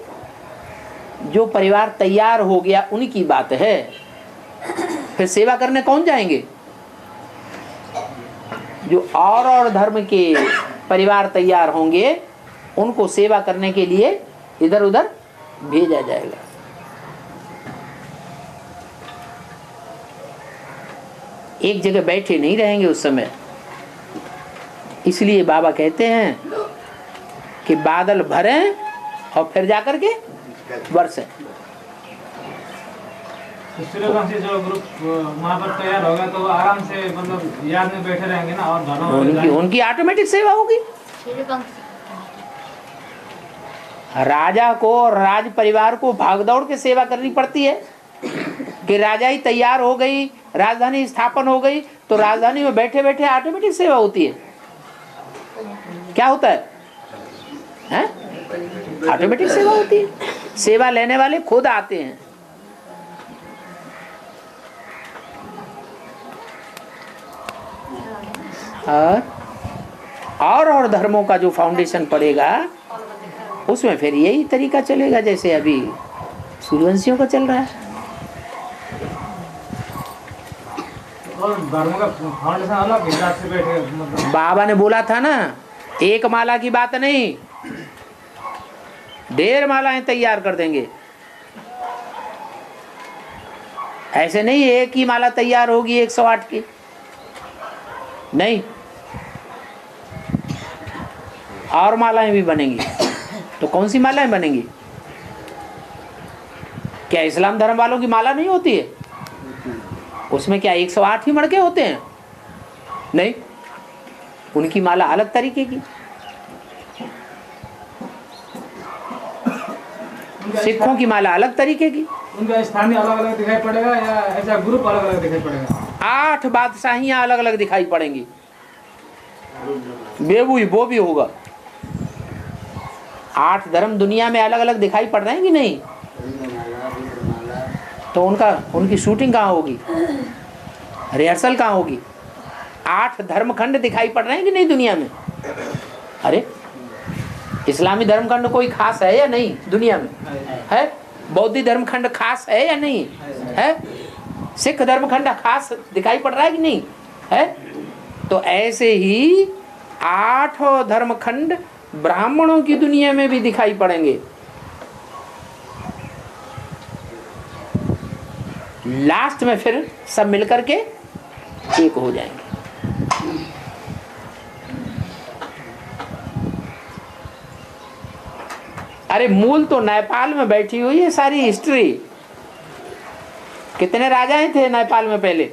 जो परिवार तैयार हो गया उनकी बात है। फिर सेवा करने कौन जाएंगे? जो और धर्म के परिवार तैयार होंगे उनको सेवा करने के लिए इधर उधर भेजा जाएगा। एक जगह बैठे नहीं रहेंगे उस समय। इसलिए बाबा कहते हैं कि बादल भरें और फिर जाकर के बरसें। तो सूर्यवंशी जो ग्रुप वहाँ पर तैयार होगा तो वो आराम से मतलब याद में बैठे रहेंगे ना, और धर्म उनकी ऑटोमेटिक सेवा होगी। राजा को और राज परिवार को भागदौड़ के सेवा करनी पड़ती है कि राजा ही तैयार हो गई, राजधानी स्थापन हो गई, तो राजधानी में बैठे बैठे ऑटोमेटिक सेवा होती है। क्या होता है? ऑटोमेटिक सेवा होती है। सेवा लेने वाले खुद आते हैं। और धर्मों का जो फाउंडेशन पड़ेगा उसमें फिर यही तरीका चलेगा जैसे अभी सूर्यवंशियों का चल रहा है। और धर्म का फाउंडेशन अलग हिसाब से बैठे मतलब। बाबा ने बोला था ना, एक माला की बात नहीं, ढेर मालाएं तैयार कर देंगे। ऐसे नहीं एक ही माला तैयार होगी 108 की, नहीं, और मालाएं भी बनेंगी। तो कौन सी मालाएं बनेंगी? क्या इस्लाम धर्म वालों की माला नहीं होती है? उसमें क्या 108 ही मड़के होते हैं? नहीं, उनकी माला अलग तरीके की। सिखों की माला अलग तरीके की। उनका स्थानीय अलग अलग दिखाई पड़ेगा या ऐसा ग्रुप अलग अलग दिखाई पड़ेगा? 8 बादशाहियां अलग अलग दिखाई पड़ेंगी। बेबुई वो भी होगा। 8 धर्म दुनिया में अलग अलग दिखाई पड़ रहे हैं कि नहीं? तो उनकी शूटिंग कहाँ होगी? रिहर्सल कहाँ होगी? 8 धर्मखंड दिखाई पड़ रहे हैं कि नहीं दुनिया में? अरे इस्लामी धर्मखंड कोई खास है या नहीं दुनिया में? है। बौद्ध धर्मखंड खास है या नहीं है? सिख धर्मखंड खास दिखाई पड़ रहा है कि नहीं है? तो ऐसे ही 8 धर्मखंड ब्राह्मणों की दुनिया में भी दिखाई पड़ेंगे। लास्ट में फिर सब मिलकर के एक हो जाएंगे। अरे मूल तो नेपाल में बैठी हुई है सारी हिस्ट्री। कितने राजाएं थे नेपाल में पहले?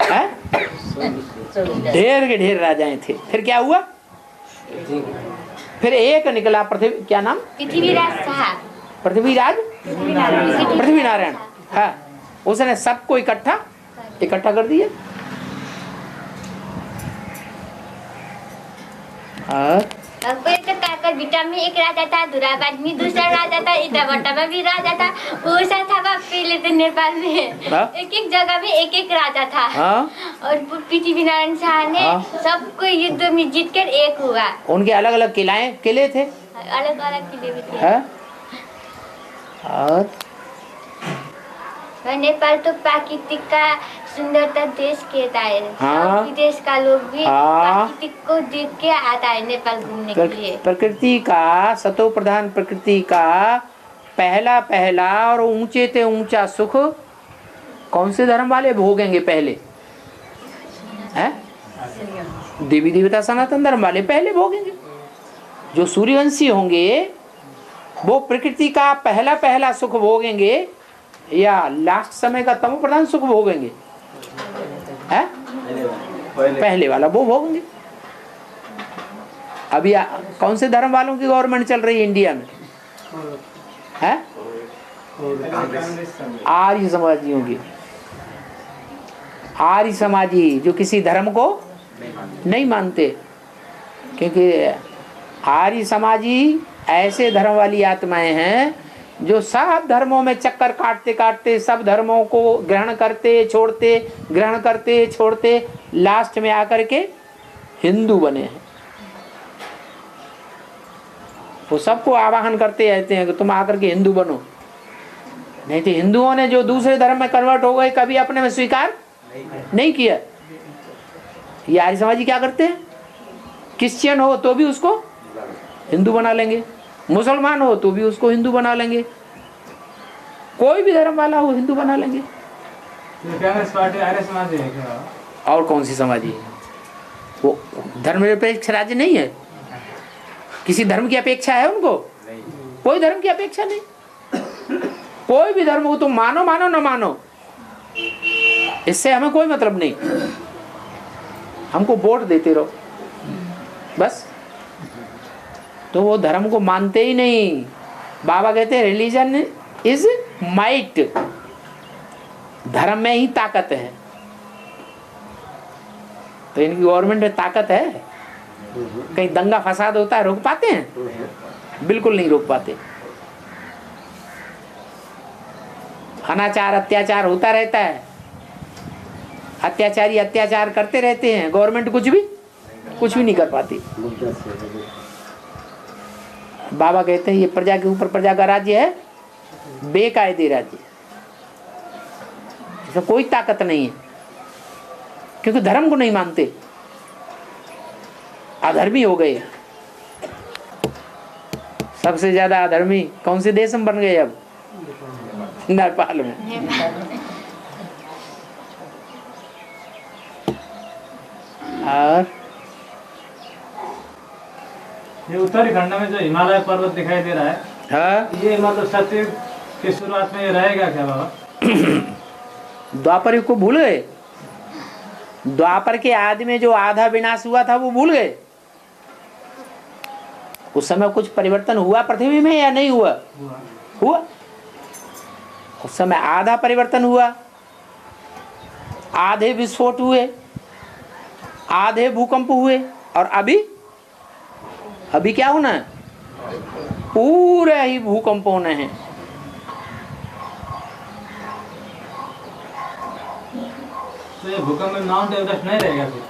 हैं? ढेर के ढेर राजाएं थे। फिर क्या हुआ? फिर एक निकला पृथ्वी, क्या नाम? पृथ्वीराज साहब। पृथ्वीराज, पृथ्वीनारायण। हाँ, उसने सबको इकट्ठा कर दिया। कोई तो काका बिटा में एक राजा था, दुराबाद में दूसरा राजा था, इटाभट्टा में भी राजा था। वैसा था पहले तो नेपाल में एक एक जगह में एक एक राजा था। और पृथ्वीनारायण शाह ने सबको युद्ध में जीतकर एक हुआ। उनके अलग अलग किले थे, अलग अलग किले भी थे। नेपाल तो प्राकृतिक का सुंदरता देश कहता है। हाँ। सब विदेश का लोग भी हाँ। प्राकृतिक को देख के आता है नेपाल घूमने के लिए। प्रकृति का, सतो प्रधान प्रकृति का पहला पहला और ऊंचे ते ऊंचा सुख कौन से धर्म वाले भोगेंगे पहले? हैं? देवी देवता सनातन धर्म वाले पहले भोगेंगे। जो सूर्यवंशी होंगे वो प्रकृति का पहला पहला सुख भोगेंगे या लास्ट समय का तमो प्रधान सुख भोगेंगे? हैं? पहले वाला वो भोगेंगे। अभी कौन से धर्म वालों की गवर्नमेंट चल रही है इंडिया में? है आर्य समाजियों की। आर्य समाजी जो किसी धर्म को नहीं मानते, क्योंकि आर्य समाजी ऐसे धर्म वाली आत्माएं हैं जो सब धर्मों में चक्कर काटते काटते सब धर्मों को ग्रहण करते छोड़ते, ग्रहण करते छोड़ते, लास्ट में आकर के हिंदू बने हैं। वो सबको आवाहन करते रहते हैं कि तुम आकर के हिंदू बनो। नहीं तो हिंदुओं ने जो दूसरे धर्म में कन्वर्ट हो गए कभी अपने में स्वीकार नहीं किया। ये आर्य समाजी क्या करते हैं? क्रिश्चियन हो तो भी उसको हिंदू बना लेंगे, मुसलमान हो तो भी उसको हिंदू बना लेंगे, कोई भी धर्म वाला हो हिंदू बना लेंगे। और कौन सी समाजी है? वो धर्मनिरपेक्ष राज्य नहीं है। किसी धर्म की अपेक्षा है उनको? कोई धर्म की अपेक्षा नहीं। कोई भी धर्म हो तुम मानो मानो न मानो, इससे हमें कोई मतलब नहीं। हमको वोट देते रहो बस। तो वो धर्म को मानते ही नहीं। बाबा कहते हैं रिलीजन इज माइट, धर्म में ही ताकत है। तो इनकी गवर्नमेंट में ताकत है? कहीं दंगा फसाद होता है रोक पाते हैं? बिल्कुल नहीं रोक पाते। अनाचार अत्याचार होता रहता है, अत्याचारी अत्याचार करते रहते हैं, गवर्नमेंट कुछ भी नहीं कर पाती। बाबा कहते हैं ये प्रजा के ऊपर प्रजा का राज्य है, बेकायदे राज्य, इसमें कोई ताकत नहीं है, क्योंकि धर्म को नहीं मानते, अधर्मी हो गए। सबसे ज्यादा अधर्मी कौन से देश में बन गए अब? नेपाल में। और ये उत्तराखंड में जो हिमालय पर्वत दिखाई दे रहा है, हाँ, ये मतलब सत्युग की शुरुआत में ये रहेगा क्या बाबा? द्वापर युग को भूल गए? द्वापर के आदि में जो आधा विनाश हुआ था वो भूल गए? उस समय कुछ परिवर्तन हुआ पृथ्वी में या नहीं हुआ? हुआ। उस समय आधा परिवर्तन हुआ, आधे विस्फोट हुए, आधे भूकंप हुए, और अभी क्या होना है? पूरे ही भूकंप होने हैं। तो ये भूकंप में माउंट एवरेस्ट नहीं रहेगा फिर?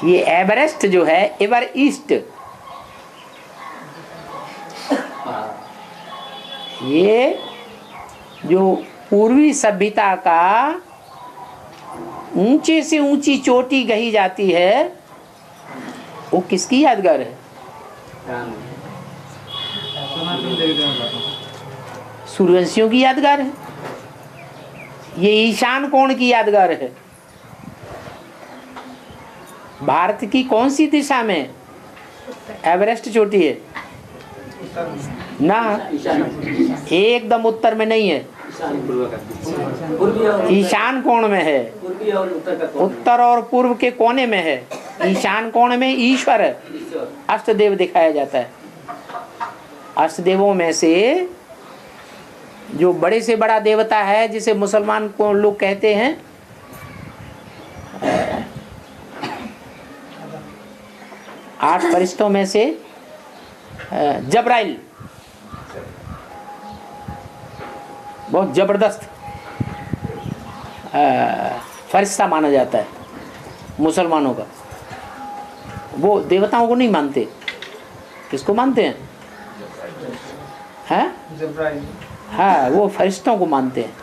ये एवरेस्ट जो है एवर ईस्ट, ये जो पूर्वी सभ्यता का ऊंचे से ऊंची चोटी कही जाती है, वो किसकी यादगार है? सूर्यवंशियों की यादगार है। ये ईशान कोण की यादगार है। भारत की कौन सी दिशा में एवरेस्ट चोटी है? ना, एकदम उत्तर में नहीं है, ईशान कोण में है। उत्तर और पूर्व के कोने में है। ईशान कोण में ईश्वर अष्टदेव दिखाया जाता है। अष्टदेवों में से जो बड़े से बड़ा देवता है, जिसे मुसलमान को लोग कहते हैं आठ फरिश्तों में से जबराइल, बहुत जबरदस्त फरिश्ता माना जाता है मुसलमानों का। वो देवताओं को नहीं मानते, किसको मानते हैं? हैं? हाँ, वो फरिश्तों को मानते हैं।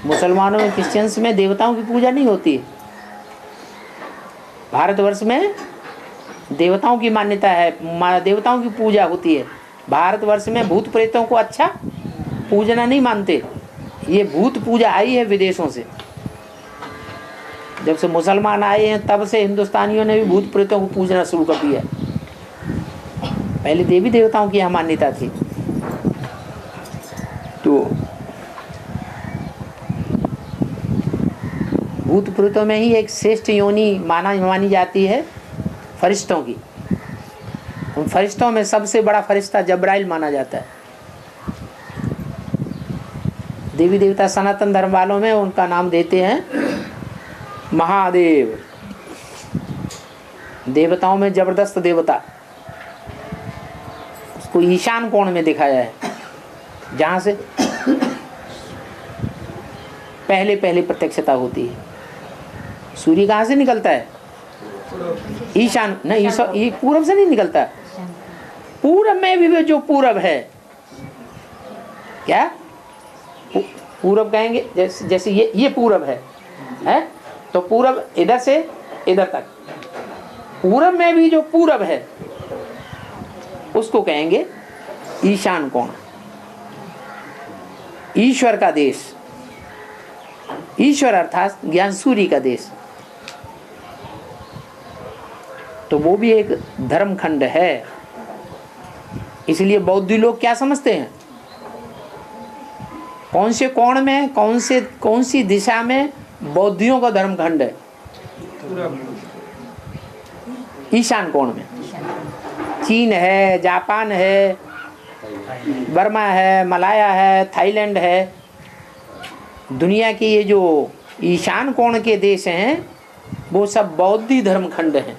मुसलमानों में, क्रिश्चियंस में देवताओं की पूजा नहीं होती है। भारतवर्ष में देवताओं की मान्यता है, देवताओं की पूजा होती है। भारतवर्ष में भूत प्रेतों को अच्छा पूजना नहीं मानते। ये भूत पूजा आई है विदेशों से। जब से मुसलमान आए हैं तब से हिंदुस्तानियों ने भी भूत प्रेतों को पूजना शुरू कर दिया। पहले देवी देवताओं की यहाँ मान्यता थी। तो भूत प्रेतों में ही एक श्रेष्ठ योनि मानी जाती है फरिश्तों की। उन फरिश्तों में सबसे बड़ा फरिश्ता जब्राइल माना जाता है। देवी देवता सनातन धर्म वालों में उनका नाम देते हैं महादेव। देवताओं में जबरदस्त देवता, उसको ईशान कोण में दिखाया है, जहां से पहले पहले प्रत्यक्षता होती है। सूर्य कहाँ से निकलता है? ईशान नहीं, पूरब से नहीं निकलता। पूरब में भी जो पूरब है, क्या पूरब कहेंगे? जैसे ये पूरब है तो पूरब इधर से इधर तक। पूरब में भी जो पूरब है उसको कहेंगे ईशान कोण। ईश्वर का देश, ईश्वर अर्थात ज्ञान सूर्य का देश। तो वो भी एक धर्म खंड है। इसलिए बौद्ध लोग क्या समझते हैं? कौन से कोण में, कौन सी दिशा में बौद्धियों का धर्म खंड है? ईशान कोण में। चीन है, जापान है, बर्मा है, मलाया है, थाईलैंड है। दुनिया के ये जो ईशान कोण के देश हैं वो सब बौद्धी धर्म खंड हैं।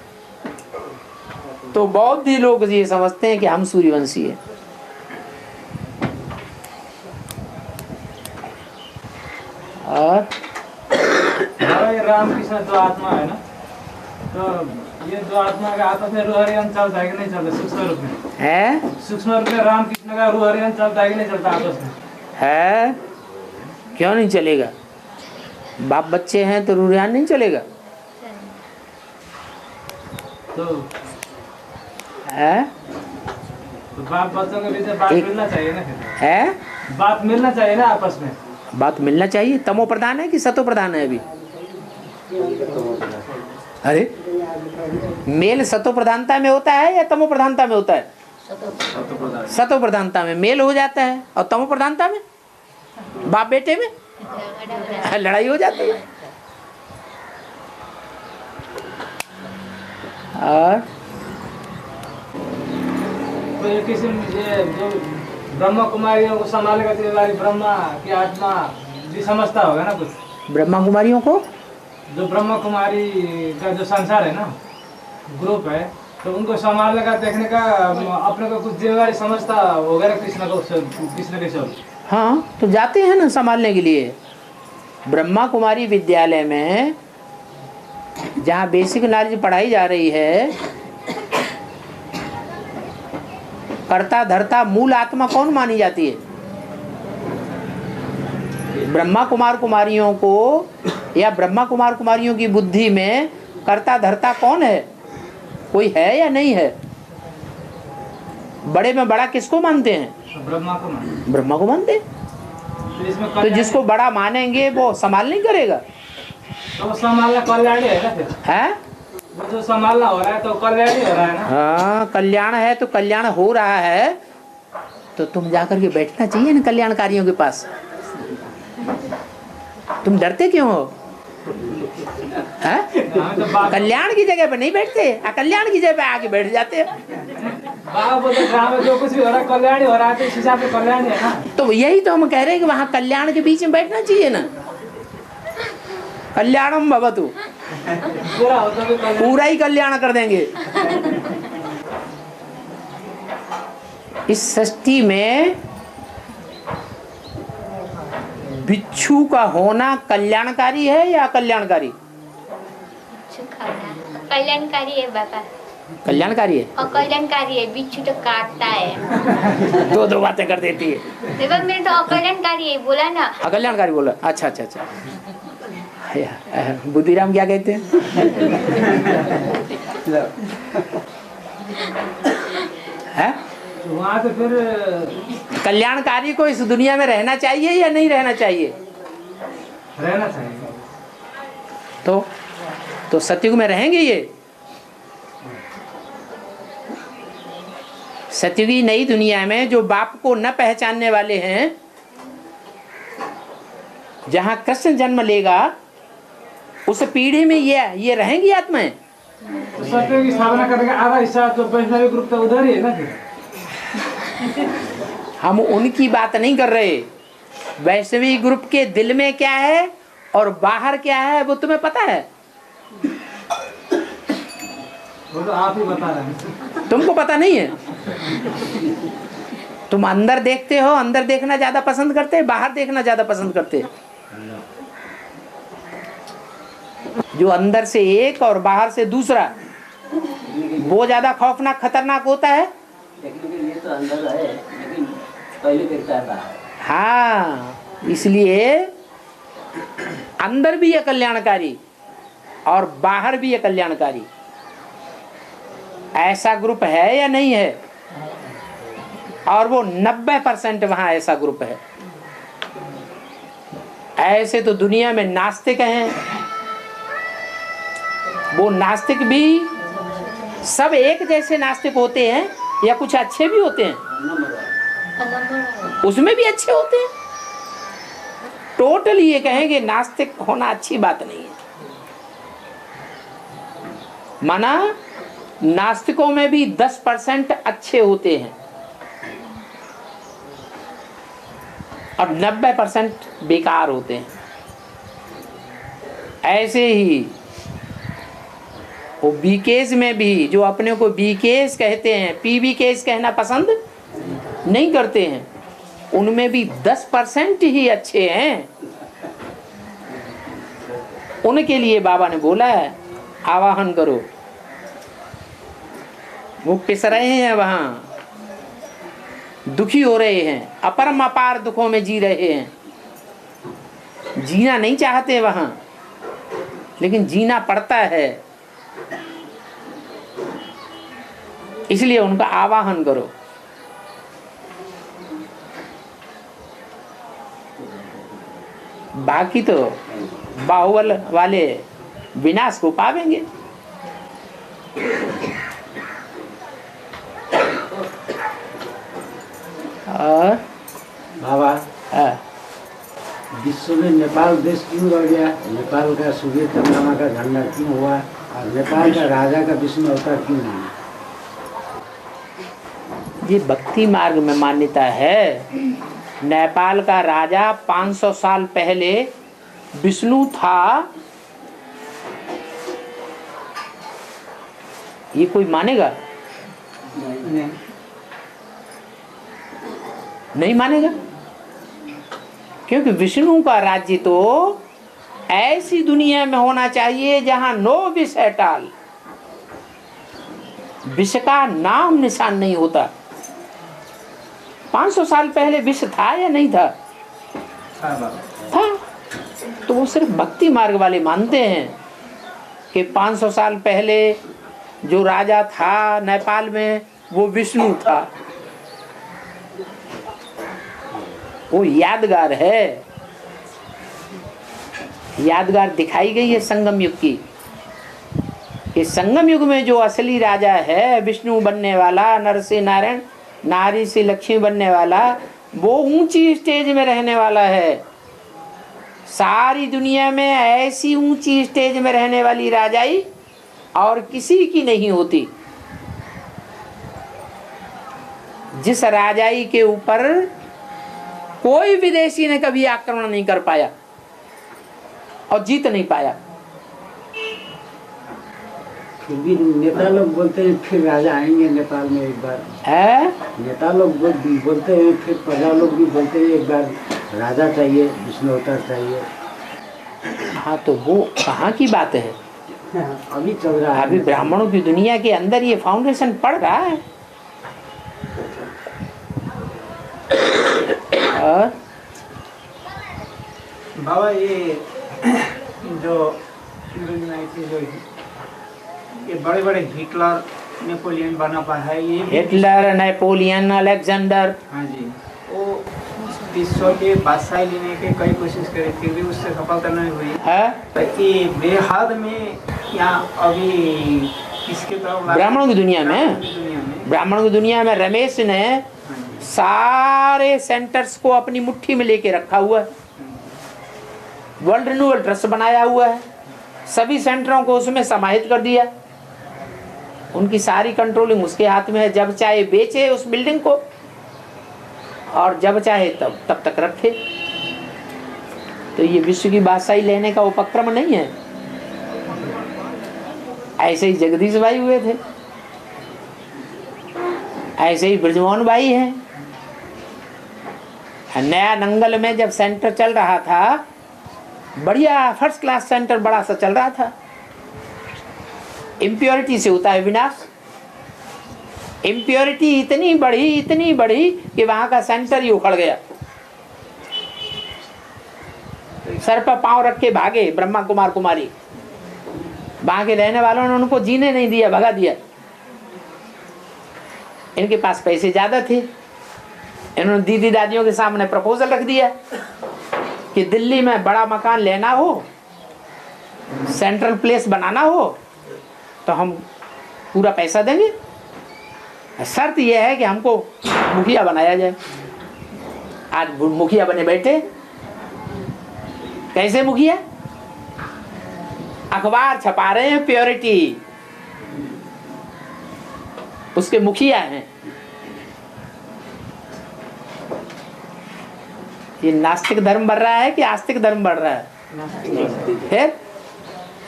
तो बौद्धी लोग ये समझते हैं कि हम सूर्यवंशी हैं। और ये रामकृष्ण दो आत्मा है ना, तो ये दो आत्मा का आपस में रूहरियन चलता है कि नहीं चलता? सूक्ष्म रूप में है, सूक्ष्म रूप में रामकृष्ण का रूहरियन चलता है कि नहीं चलता आपस में? है, क्यों नहीं चलेगा? बाप बच्चे हैं तो रूहान नहीं चलेगा? तो है, तो बाप बच्चों के बीच में बात मिलना चाहिए ना, फिर है, बात मिलना चाहिए ना आपस में। बात मिलना चाहिए। तमो प्रधान है कि सतो प्रधान है? अभी अरे मेल सतो प्रधानता में होता है या तमो प्रधानता में होता है? सतो प्रधानता में मेल हो जाता है, और तमो प्रधानता में बाप बेटे में लड़ाई हो जाती है। और तो ये किसी ये जो ब्रह्मा कुमारियों को संभालेगा तो वाली ब्रह्मा की आत्मा जी समझता होगा ना कुछ। ब्रह्मा कुमारियों को, जो ब्रह्मा कुमारी का जो संसार है ना, ग्रुप है, तो उनको संभालने का, देखने का अपने को कुछ जिम्मेवारी समझता होगा ना कृष्ण के सब। हाँ, तो जाते हैं ना संभालने के लिए। ब्रह्मा कुमारी विद्यालय में जहाँ बेसिक नॉलेज पढ़ाई जा रही है, कर्ता धर्ता मूल आत्मा कौन मानी जाती है? ब्रह्मा कुमार कुमारियों को या ब्रह्मा कुमार कुमारियों की बुद्धि में कर्ता धर्ता कौन है? कोई है या नहीं है? बड़े में बड़ा किसको मानते हैं? ब्रह्मा को मानते हैं। तो जिसको बड़ा मानेंगे वो संभाल नहीं करेगा। तो संभालना कल्याण है ना, फिर है जो संभालना हो रहा है तो कल्याण ही हो रहा है ना। हाँ, कल्याण है तो कल्याण हो रहा है तो तुम जाकर के बैठना चाहिए ना कल्याणकारियों के पास। तुम डरते क्यों हो? कल्याण की जगह पे नहीं बैठते, कल्याण की जगह पे आके बैठ जाते हैं। जो कुछ भी हो रहा है कल्याण ही हो रहा है, तो इस हिसाब से कल्याण है ना। तो यही तो हम कह रहे हैं कि वहाँ कल्याण के बीच में बैठना चाहिए ना। कल्याणम भवतु, पूरा ही कल्याण कर देंगे। इस सृष्टि में बिच्छू का होना कल्याणकारी है या अकल्याणकारी? कल्याणकारी है बाबा। कल्याणकारी है। अकल्याणकारी है, बिच्छू तो काटता है। दो दो बातें कर देती है। देखो मेरे तो अकल्याणकारी है बोला ना। अकल्याणकारी बोला, अच्छा अच्छा अच्छा। बुद्धिराम क्या कहते हैं? है? वहाँ से फिर कल्याणकारी को इस दुनिया में रहना चाहिए या नहीं रहना चाहिए? रहना चाहिए। तो सतयुग में रहेंगे ये? सतयुगी नई दुनिया में जो बाप को न पहचानने वाले हैं, जहां कृष्ण जन्म लेगा उस पीढ़ी में ये रहेंगी आत्माएं। तो सत्य की साधना करने का आधा हिस्सा तो वैष्णवी ग्रुप तो उधर ही है ना फिर। हम उनकी बात नहीं कर रहे। वैष्णवी ग्रुप के दिल में क्या है और बाहर क्या है वो तुम्हें पता है? वो तो आप ही बता रहे हैं। तुमको पता नहीं है। तुम अंदर देखते हो, अंदर देखना ज्यादा पसंद करते, बाहर देखना ज्यादा पसंद करते। जो अंदर से एक और बाहर से दूसरा, वो ज्यादा खौफनाक खतरनाक होता है। ये तो अंदर है, लेकिन पहले देखता है बाहर। हाँ, इसलिए अंदर भी है कल्याणकारी और बाहर भी है कल्याणकारी। ऐसा ग्रुप है या नहीं है? और वो 90% वहां ऐसा ग्रुप है। ऐसे तो दुनिया में नास्तिक हैं। वो नास्तिक भी सब एक जैसे नास्तिक होते हैं या कुछ अच्छे भी होते हैं? उसमें भी अच्छे होते हैं। टोटली ये कहेंगे नास्तिक होना अच्छी बात नहीं है। माना नास्तिकों में भी 10% अच्छे होते हैं और 90% बेकार होते हैं। ऐसे ही वो बीकेस में भी, जो अपने को बीकेस कहते हैं, पीबीकेस कहना पसंद नहीं करते हैं, उनमें भी 10% ही अच्छे हैं। उनके लिए बाबा ने बोला है आवाहन करो। वो पिस रहे हैं वहां, दुखी हो रहे हैं, अपरम अपार दुखों में जी रहे हैं। जीना नहीं चाहते वहां, लेकिन जीना पड़ता है। इसलिए उनका आवाहन करो। बाकी तो बाहुबल वाले विनाश को पावेंगे। और बाबा, विश्व में नेपाल देश क्यों रह गया? नेपाल का सूर्य चंद्रमा का झंडा क्यों हुआ? और नेपाल का राजा का विष्णु अवतार क्यों नहीं? ये भक्ति मार्ग में मान्यता है। नेपाल का राजा 500 साल पहले विष्णु था। ये कोई मानेगा? नहीं मानेगा, क्योंकि विष्णु का राज्य तो ऐसी दुनिया में होना चाहिए जहां नो विष है टाल, विष का नाम निशान नहीं होता। 500 साल पहले विष था या नहीं था? था। तो वो सिर्फ भक्ति मार्ग वाले मानते हैं कि 500 साल पहले जो राजा था नेपाल में वो विष्णु था। वो यादगार है, यादगार दिखाई गई है संगम युग की, कि संगम युग में जो असली राजा है, विष्णु बनने वाला, नर से नारायण, नारी से लक्ष्मी बनने वाला, वो ऊंची स्टेज में रहने वाला है। सारी दुनिया में ऐसी ऊंची स्टेज में रहने वाली राजाई और किसी की नहीं होती। जिस राजाई के ऊपर कोई विदेशी ने कभी आक्रमण नहीं कर पाया और जीत नहीं पाया। फिर भी नेता लोग बोलते हैं फिर राजा आएंगे नेपाल में एक बार। है? नेता लोग बोलते हैं, फिर प्रजा लोग भी बोलते हैं एक बार राजा चाहिए, विष्णु अवतार चाहिए। हाँ, तो वो कहाँ की बात है? अभी चल रहा है। अभी ब्राह्मणों की दुनिया के अंदर ये फाउंडेशन पड़ रहा है। और बाबा ये जो ये बड़े बड़े हिटलर नेपोलियन बना पाया है, ये भी हिटलर, नेपोलियन, अलेक्जेंडर, हाँ जी, वो विश्व के बादशाह लेने के कई कोशिश करे फिर भी उससे सफलता नहीं हुई है। तो ये बेहद में यहाँ अभी किसके तरफ ब्राह्मणों की दुनिया में, ब्राह्मणों की दुनिया में रमेश ने सारे सेंटर्स को अपनी मुट्ठी में लेके रखा हुआ है। वर्ल्ड रिन्यूअल ट्रस्ट बनाया हुआ है, सभी सेंटरों को उसमें समाहित कर दिया। उनकी सारी कंट्रोलिंग उसके हाथ में है। जब चाहे बेचे उस बिल्डिंग को और जब चाहे तब तक रखे। तो ये विश्व की बादशाही लेने का उपक्रम नहीं है। ऐसे ही जगदीश भाई हुए थे, ऐसे ही ब्रजमोहन भाई हैं। नया नंगल में जब सेंटर चल रहा था, बढ़िया फर्स्ट क्लास सेंटर बड़ा सा चल रहा था। इम्प्योरिटी से होता है विनाश। इम्प्योरिटी इतनी बढ़ी कि वहां का सेंटर ही उखड़ गया। सर पर पांव रख के भागे ब्रह्मा कुमार कुमारी। वहां के रहने वालों ने उनको जीने नहीं दिया, भगा दिया। इनके पास पैसे ज्यादा थे, इन्होंने दीदी दादियों के सामने प्रपोजल रख दिया कि दिल्ली में बड़ा मकान लेना हो, सेंट्रल प्लेस बनाना हो तो हम पूरा पैसा देंगे, शर्त यह है कि हमको मुखिया बनाया जाए। आज मुखिया बने बैठे। कैसे मुखिया? अखबार छपा रहे हैं प्योरिटी, उसके मुखिया हैं। ये नास्तिक धर्म बढ़ रहा है कि आस्तिक धर्म बढ़ रहा है? फिर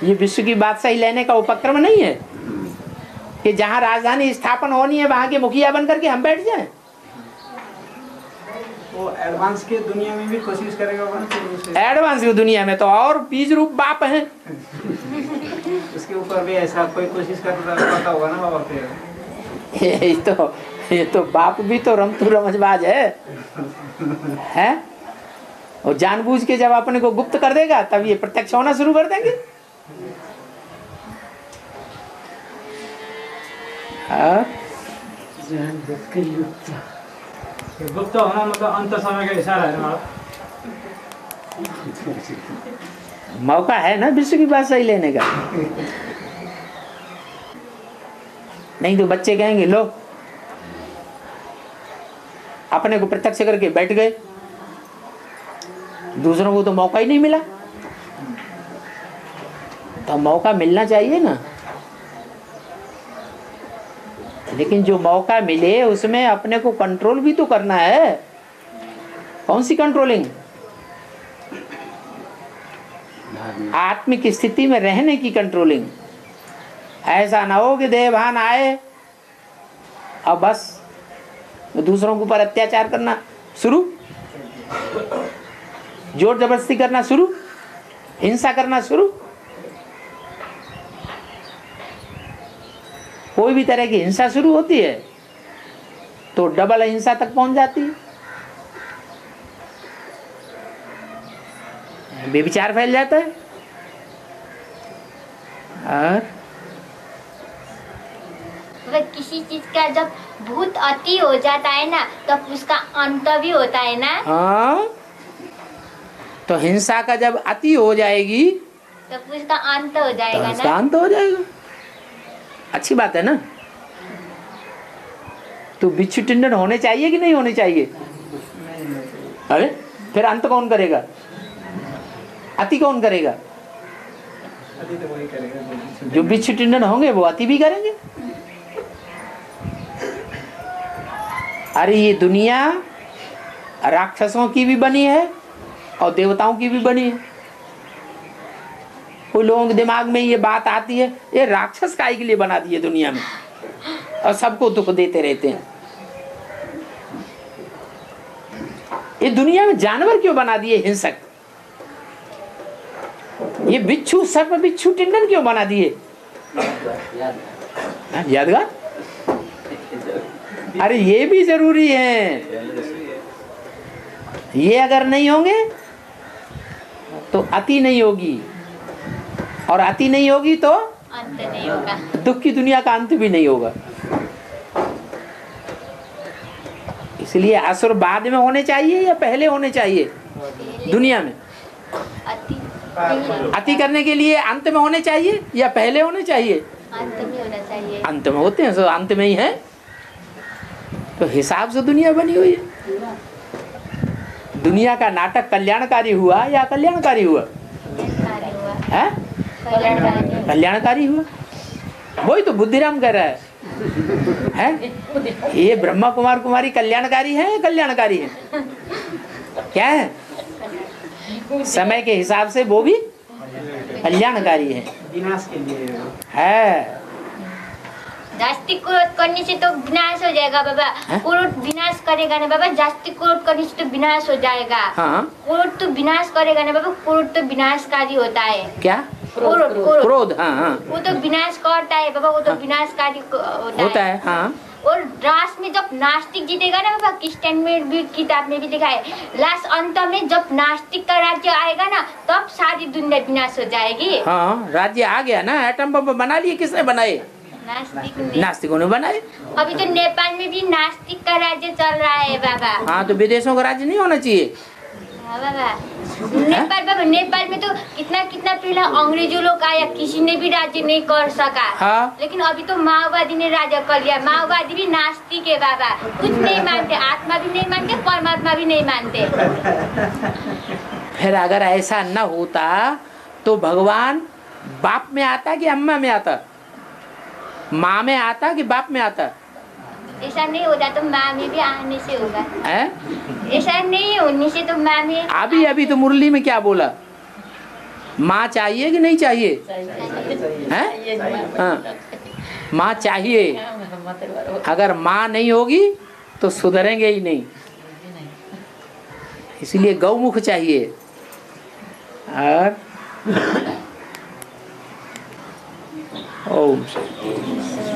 ये विश्व की बादशाही लेने का उपक्रम नहीं है कि जहां राजधानी स्थापन होनी है वहां के मुखिया बन करके हम बैठ जाएं। वो एडवांस के दुनिया में भी कोशिश करेगा। एडवांस की दुनिया में तो और बीज रूप बाप हैं। उसके ऊपर भी ऐसा कोई कोशिश करता होगा ना बाबा। फिर ये तो बाप भी तो रमतू रमजबाज है, हैं? और जानबूझ के जब अपने को गुप्त कर देगा तब ये प्रत्यक्ष होना शुरू कर देंगे। गुप्त होना मतलब अंत समय का इशारा है ना। मौका है ना विश्व की बादशाही लेने का। नहीं तो बच्चे कहेंगे लो अपने को प्रत्यक्ष करके बैठ गए, दूसरों को तो मौका ही नहीं मिला। तो मौका मिलना चाहिए ना, लेकिन जो मौका मिले उसमें अपने को कंट्रोल भी तो करना है। कौन सी कंट्रोलिंग? आत्मिक स्थिति में रहने की कंट्रोलिंग। ऐसा ना हो कि देहभान आए अब बस दूसरों के ऊपर अत्याचार करना शुरू, जोर जबरदस्ती करना शुरू, हिंसा करना शुरू। कोई भी तरह की हिंसा शुरू होती है तो डबल हिंसा तक पहुंच जाती है, बेविचार फैल जाता है। और किसी चीज का जब भूत अति हो जाता है ना तब उसका अंत भी होता है ना। हाँ, तो हिंसा का जब अति हो जाएगी तब उसका अंत हो जाएगा तो उसका ना। अंत हो जाएगा। अच्छी बात है ना। तो बिच्छू टिंडन होने चाहिए कि नहीं होने चाहिए? अरे फिर अंत कौन करेगा? अति कौन करेगा? अभी तो वही करेगा। जो बिच्छू टिंडन होंगे वो अति भी करेंगे। अरे ये दुनिया राक्षसों की भी बनी है और देवताओं की भी बनी है। कोई लोगों के दिमाग में ये बात आती है ये राक्षस काहे के लिए बना दिए दुनिया में और सबको दुख देते रहते हैं। ये दुनिया में जानवर क्यों बना दिए हिंसक? ये बिच्छू सर्प बिच्छू टिंडन क्यों बना दिए? यादगार, अरे ये भी जरूरी है। ये अगर नहीं होंगे तो अति नहीं होगी, और अति नहीं होगी तो अंत नहीं होगा, दुख की दुनिया का अंत भी नहीं होगा। इसलिए असुर बाद में होने चाहिए या पहले होने चाहिए? दुनिया में अति करने के लिए अंत में होने चाहिए या पहले होने चाहिए? अंत में होना चाहिए। अंत में होते हैं, तो अंत में ही है। तो हिसाब से दुनिया बनी हुई है। दुनिया का नाटक कल्याणकारी हुआ या अकल्याणकारी हुआ? है कल्याणकारी हुआ। वही तो बुद्धिराम कह रहा है? ये ब्रह्मा कुमार कुमारी कल्याणकारी है या कल्याणकारी है? क्या है? समय के हिसाब से वो भी कल्याणकारी है, विनाश के लिए है। जास्ती क्रोध करने से तो विनाश हो जाएगा बाबा। क्रोध विनाश करेगा ना बाबा, जास्ती क्रोध करने से तो विनाश हो जाएगा। हाँ, क्रोध तो विनाश करेगा ना बाबा, क्रोध तो विनाशकारी होता है। क्या? क्रोध, हाँ हाँ, वो तो विनाश करता है बाबा, वो तो विनाशकारी होता है। हाँ। और लास्ट में जब नास्तिक जीतेगा ना बाबा, क्रिश्चियन में भी किताब में भी लिखा है, लास्ट अंत में जब नास्तिक का राज्य आएगा ना, तब सारी दुनिया विनाश हो जाएगी। हाँ, राज्य आ गया ना। एटम बम बना लिए, किसने बनाए? नास्तिकों ने बनाए। अभी तो नेपाल में भी नास्तिक का राज्य चल रहा है बाबा। हाँ, तो विदेशों का राज्य नहीं होना चाहिए? हाँ बाबा, नेपाल में तो कितना कितना पहले अंग्रेजों लोग आया, किसी ने भी राज्य नहीं कर सका। हाँ। लेकिन अभी तो माओवादी ने राज्य कर लिया। माओवादी भी नास्तिक है बाबा, कुछ नहीं मानते, आत्मा भी नहीं मानते, परमात्मा भी नहीं मानते। फिर अगर ऐसा न होता तो भगवान बाप में आता कि अम्मा में आता? माँ में आता कि बाप में आता? ऐसा नहीं होता तो माँ में भी आने से होगा। है? ऐसा नहीं होने से तो माँ में। अभी तो मुरली में क्या बोला? माँ चाहिए कि नहीं चाहिए? हैं? हाँ, माँ चाहिए। अगर माँ नहीं होगी तो सुधरेंगे ही नहीं। इसलिए गौमुख चाहिए। और ओम